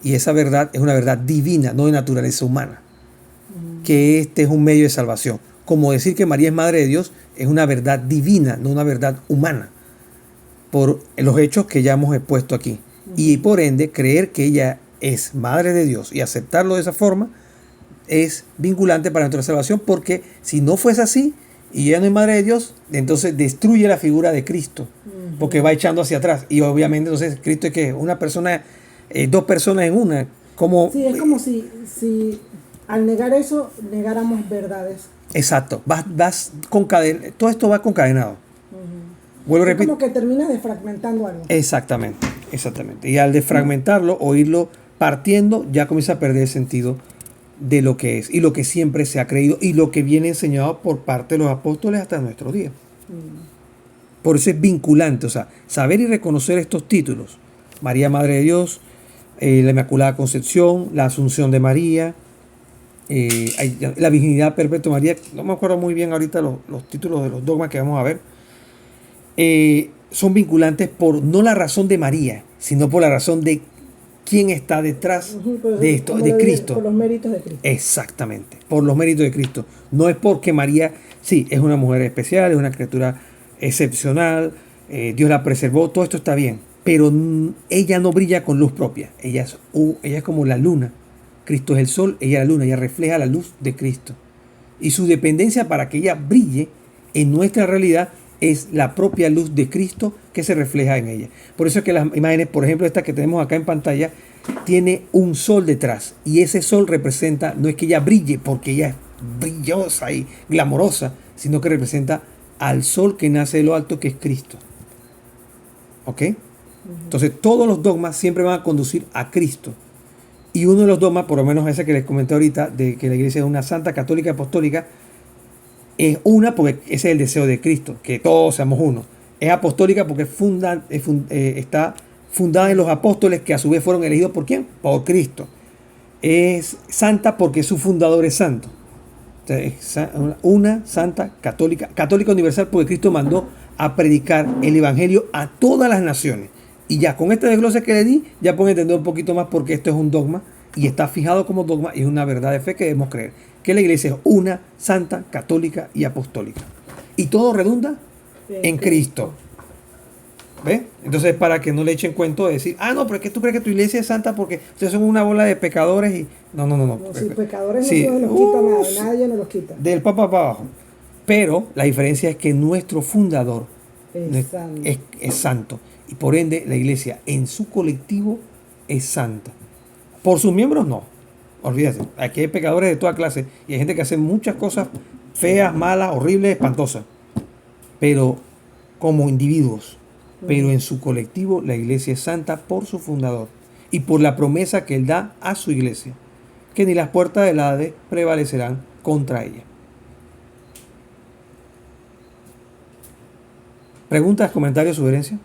Y esa verdad es una verdad divina, no de naturaleza humana. Que este es un medio de salvación. Como decir que María es Madre de Dios, es una verdad divina, no una verdad humana. Por los hechos que ya hemos expuesto aquí. Y por ende, creer que ella es Madre de Dios y aceptarlo de esa forma es vinculante para nuestra salvación, porque si no fuese así y ella no es Madre de Dios, entonces destruye la figura de Cristo, porque va echando hacia atrás. Y obviamente entonces Cristo es que una persona, dos personas en una. Sí, es como si al negar eso, negáramos verdades. Exacto, todo esto va concadenado. Vuelvo a repetir. Como que terminas desfragmentando algo. Exactamente. Y al desfragmentarlo o irlo partiendo, ya comienza a perder sentido de lo que es y lo que siempre se ha creído y lo que viene enseñado por parte de los apóstoles hasta nuestro día. Por eso es vinculante, o sea, saber y reconocer estos títulos. María, Madre de Dios, la Inmaculada Concepción, la Asunción de María, la Virginidad Perpetua de María. No me acuerdo muy bien ahorita los títulos de los dogmas que vamos a ver. Son vinculantes por no la razón de María, sino por la razón de quién está detrás de esto, de Cristo. Por los méritos de Cristo. Exactamente, por los méritos de Cristo. No es porque María, sí, es una mujer especial, es una criatura excepcional, Dios la preservó, todo esto está bien, pero ella no brilla con luz propia. Ella es como la luna. Cristo es el sol, ella es la luna, ella refleja la luz de Cristo. Y su dependencia para que ella brille en nuestra realidad es la propia luz de Cristo que se refleja en ella. Por eso es que las imágenes, por ejemplo, esta que tenemos acá en pantalla, tiene un sol detrás. Y ese sol representa, no es que ella brille porque ella es brillosa y glamorosa, sino que representa al sol que nace de lo alto, que es Cristo. ¿Ok? Entonces todos los dogmas siempre van a conducir a Cristo. Y uno de los dogmas, por lo menos ese que les comenté ahorita, de que la iglesia es una santa, católica y apostólica, es una porque ese es el deseo de Cristo, que todos seamos uno. Es apostólica porque está fundada en los apóstoles, que a su vez fueron elegidos ¿por quién? Por Cristo. Es santa porque su fundador es santo. Es una santa católica, católica universal, porque Cristo mandó a predicar el evangelio a todas las naciones. Y ya con este desglose que le di, ya pueden entender un poquito más porque esto es un dogma y está fijado como dogma y es una verdad de fe que debemos creer. Que la iglesia es una, santa, católica y apostólica. Y todo redunda en Cristo. ¿Ves? Entonces, para que no le echen cuento de decir, no, pero es que tú crees que tu iglesia es santa porque ustedes son una bola de pecadores y... No. Si pecadores sí, no se nos quita nada, nadie nos los quita. Del Papa para abajo. Pero la diferencia es que nuestro fundador es santo. Y por ende, la iglesia en su colectivo es santa. Por sus miembros, no. Olvídate. Aquí hay pecadores de toda clase y hay gente que hace muchas cosas feas, malas, horribles, espantosas. Pero como individuos. Pero en su colectivo, la iglesia es santa por su fundador y por la promesa que él da a su iglesia, que ni las puertas del Hades prevalecerán contra ella. ¿Preguntas, comentarios, sugerencias?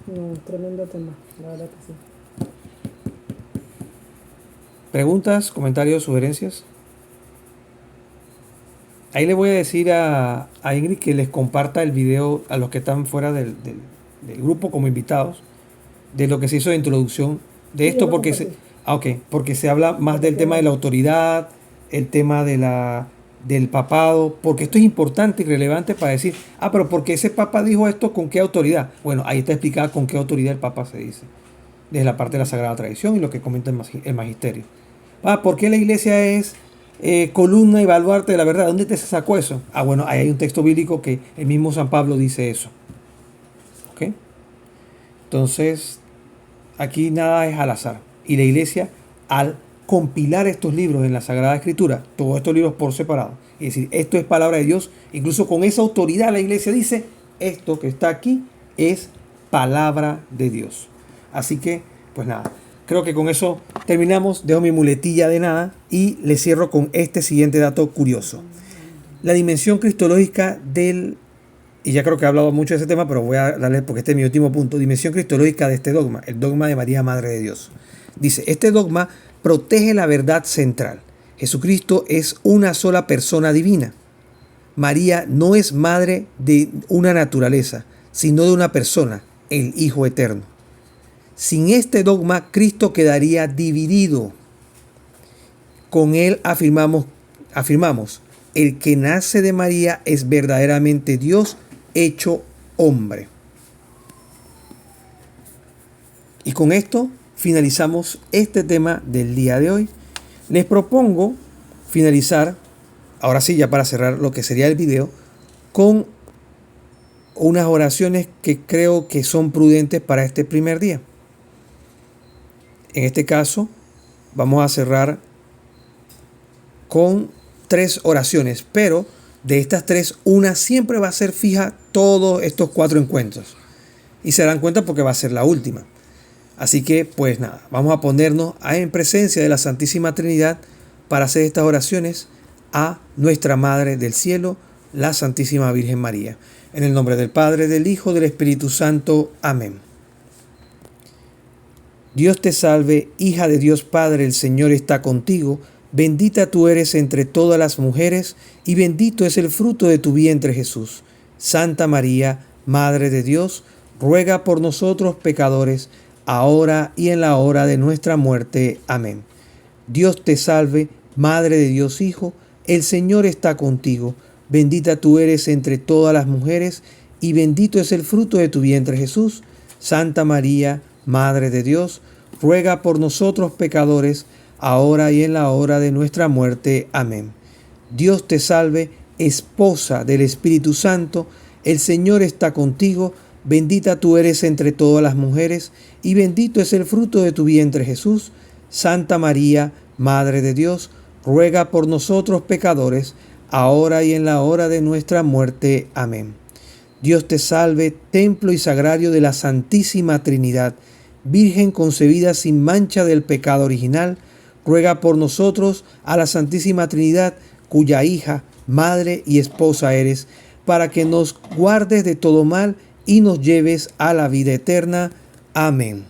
No, tremendo tema, la verdad que sí. ¿Preguntas, comentarios, sugerencias? Ahí le voy a decir a Ingrid que les comparta el video a los que están fuera del grupo como invitados, de lo que se hizo de introducción de esto, porque porque se habla más del tema de la autoridad, el tema del papado, porque esto es importante y relevante para decir, pero porque ese papa dijo esto, ¿con qué autoridad? Bueno, ahí está explicado con qué autoridad el papa se dice, desde la parte de la Sagrada Tradición y lo que comenta el magisterio. ¿Por qué la iglesia es columna y baluarte de la verdad? ¿Dónde te se sacó eso? Bueno, ahí hay un texto bíblico que el mismo San Pablo dice eso. ¿Ok? Entonces, aquí nada es al azar. Y la iglesia, al compilar estos libros en la Sagrada Escritura, todos estos libros por separado, es decir, esto es palabra de Dios, incluso con esa autoridad la iglesia dice, esto que está aquí es palabra de Dios. Así que, pues nada, creo que con eso terminamos, dejo mi muletilla de nada y le cierro con este siguiente dato curioso. La dimensión cristológica y ya creo que he hablado mucho de ese tema, pero voy a darle, porque este es mi último punto, dimensión cristológica de este dogma, el dogma de María, Madre de Dios. Dice, este dogma protege la verdad central. Jesucristo es una sola persona divina. María no es madre de una naturaleza, sino de una persona, el Hijo Eterno. Sin este dogma, Cristo quedaría dividido. Con él afirmamos, el que nace de María es verdaderamente Dios hecho hombre. Y con esto finalizamos este tema del día de hoy. Les propongo finalizar, ahora sí, ya para cerrar lo que sería el video, con unas oraciones que creo que son prudentes para este primer día. En este caso, vamos a cerrar con 3 oraciones, pero de estas 3, una siempre va a ser fija todos estos 4 encuentros. Y se darán cuenta porque va a ser la última. Así que, pues nada, vamos a ponernos en presencia de la Santísima Trinidad para hacer estas oraciones a nuestra Madre del Cielo, la Santísima Virgen María. En el nombre del Padre, del Hijo, del Espíritu Santo. Amén. Dios te salve, hija de Dios Padre, el Señor está contigo. Bendita tú eres entre todas las mujeres, y bendito es el fruto de tu vientre, Jesús. Santa María, Madre de Dios, ruega por nosotros pecadores, ahora y en la hora de nuestra muerte. Amén. Dios te salve, Madre de Dios Hijo, el Señor está contigo. Bendita tú eres entre todas las mujeres, y bendito es el fruto de tu vientre, Jesús. Santa María, Madre de Dios, ruega por nosotros pecadores, ahora y en la hora de nuestra muerte. Amén. Dios te salve, esposa del Espíritu Santo, el Señor está contigo. Bendita tú eres entre todas las mujeres, y bendito es el fruto de tu vientre, Jesús. Santa María, Madre de Dios, ruega por nosotros pecadores, ahora y en la hora de nuestra muerte. Amén. Dios te salve, templo y sagrario de la Santísima Trinidad, Virgen concebida sin mancha del pecado original, ruega por nosotros a la Santísima Trinidad, cuya hija, madre y esposa eres, para que nos guardes de todo mal y nos lleves a la vida eterna. Amén.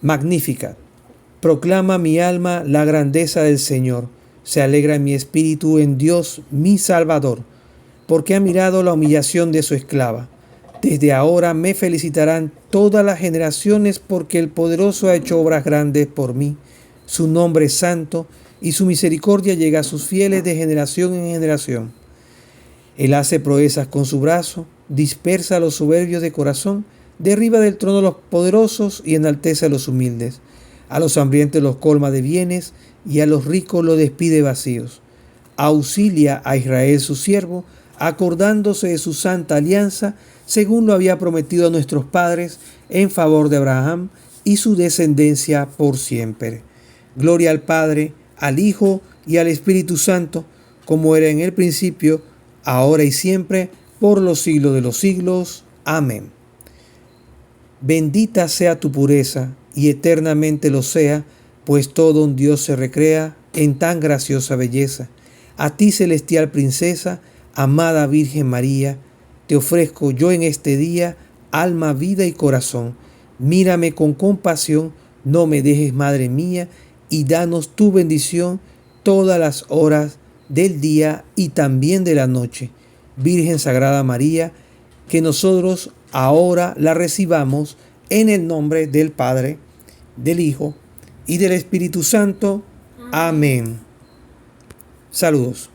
Magnífica. Proclama mi alma la grandeza del Señor. Se alegra mi espíritu en Dios mi Salvador, porque ha mirado la humillación de su esclava. Desde ahora me felicitarán todas las generaciones, porque el Poderoso ha hecho obras grandes por mí. Su nombre es santo, y su misericordia llega a sus fieles de generación en generación. Él hace proezas con su brazo, dispersa a los soberbios de corazón, derriba del trono a los poderosos y enaltece a los humildes. A los hambrientos los colma de bienes, y a los ricos los despide vacíos. Auxilia a Israel su siervo, acordándose de su santa alianza, según lo había prometido a nuestros padres, en favor de Abraham y su descendencia por siempre. Gloria al Padre, al Hijo y al Espíritu Santo, como era en el principio, ahora y siempre, por los siglos de los siglos. Amén. Bendita sea tu pureza, y eternamente lo sea, pues todo un Dios se recrea en tan graciosa belleza. A ti, celestial princesa, amada Virgen María, te ofrezco yo en este día alma, vida y corazón. Mírame con compasión, no me dejes, Madre mía, y danos tu bendición todas las horas del día y también de la noche. Virgen Sagrada María, que nosotros ahora la recibamos en el nombre del Padre, del Hijo y del Espíritu Santo. Amén. Saludos.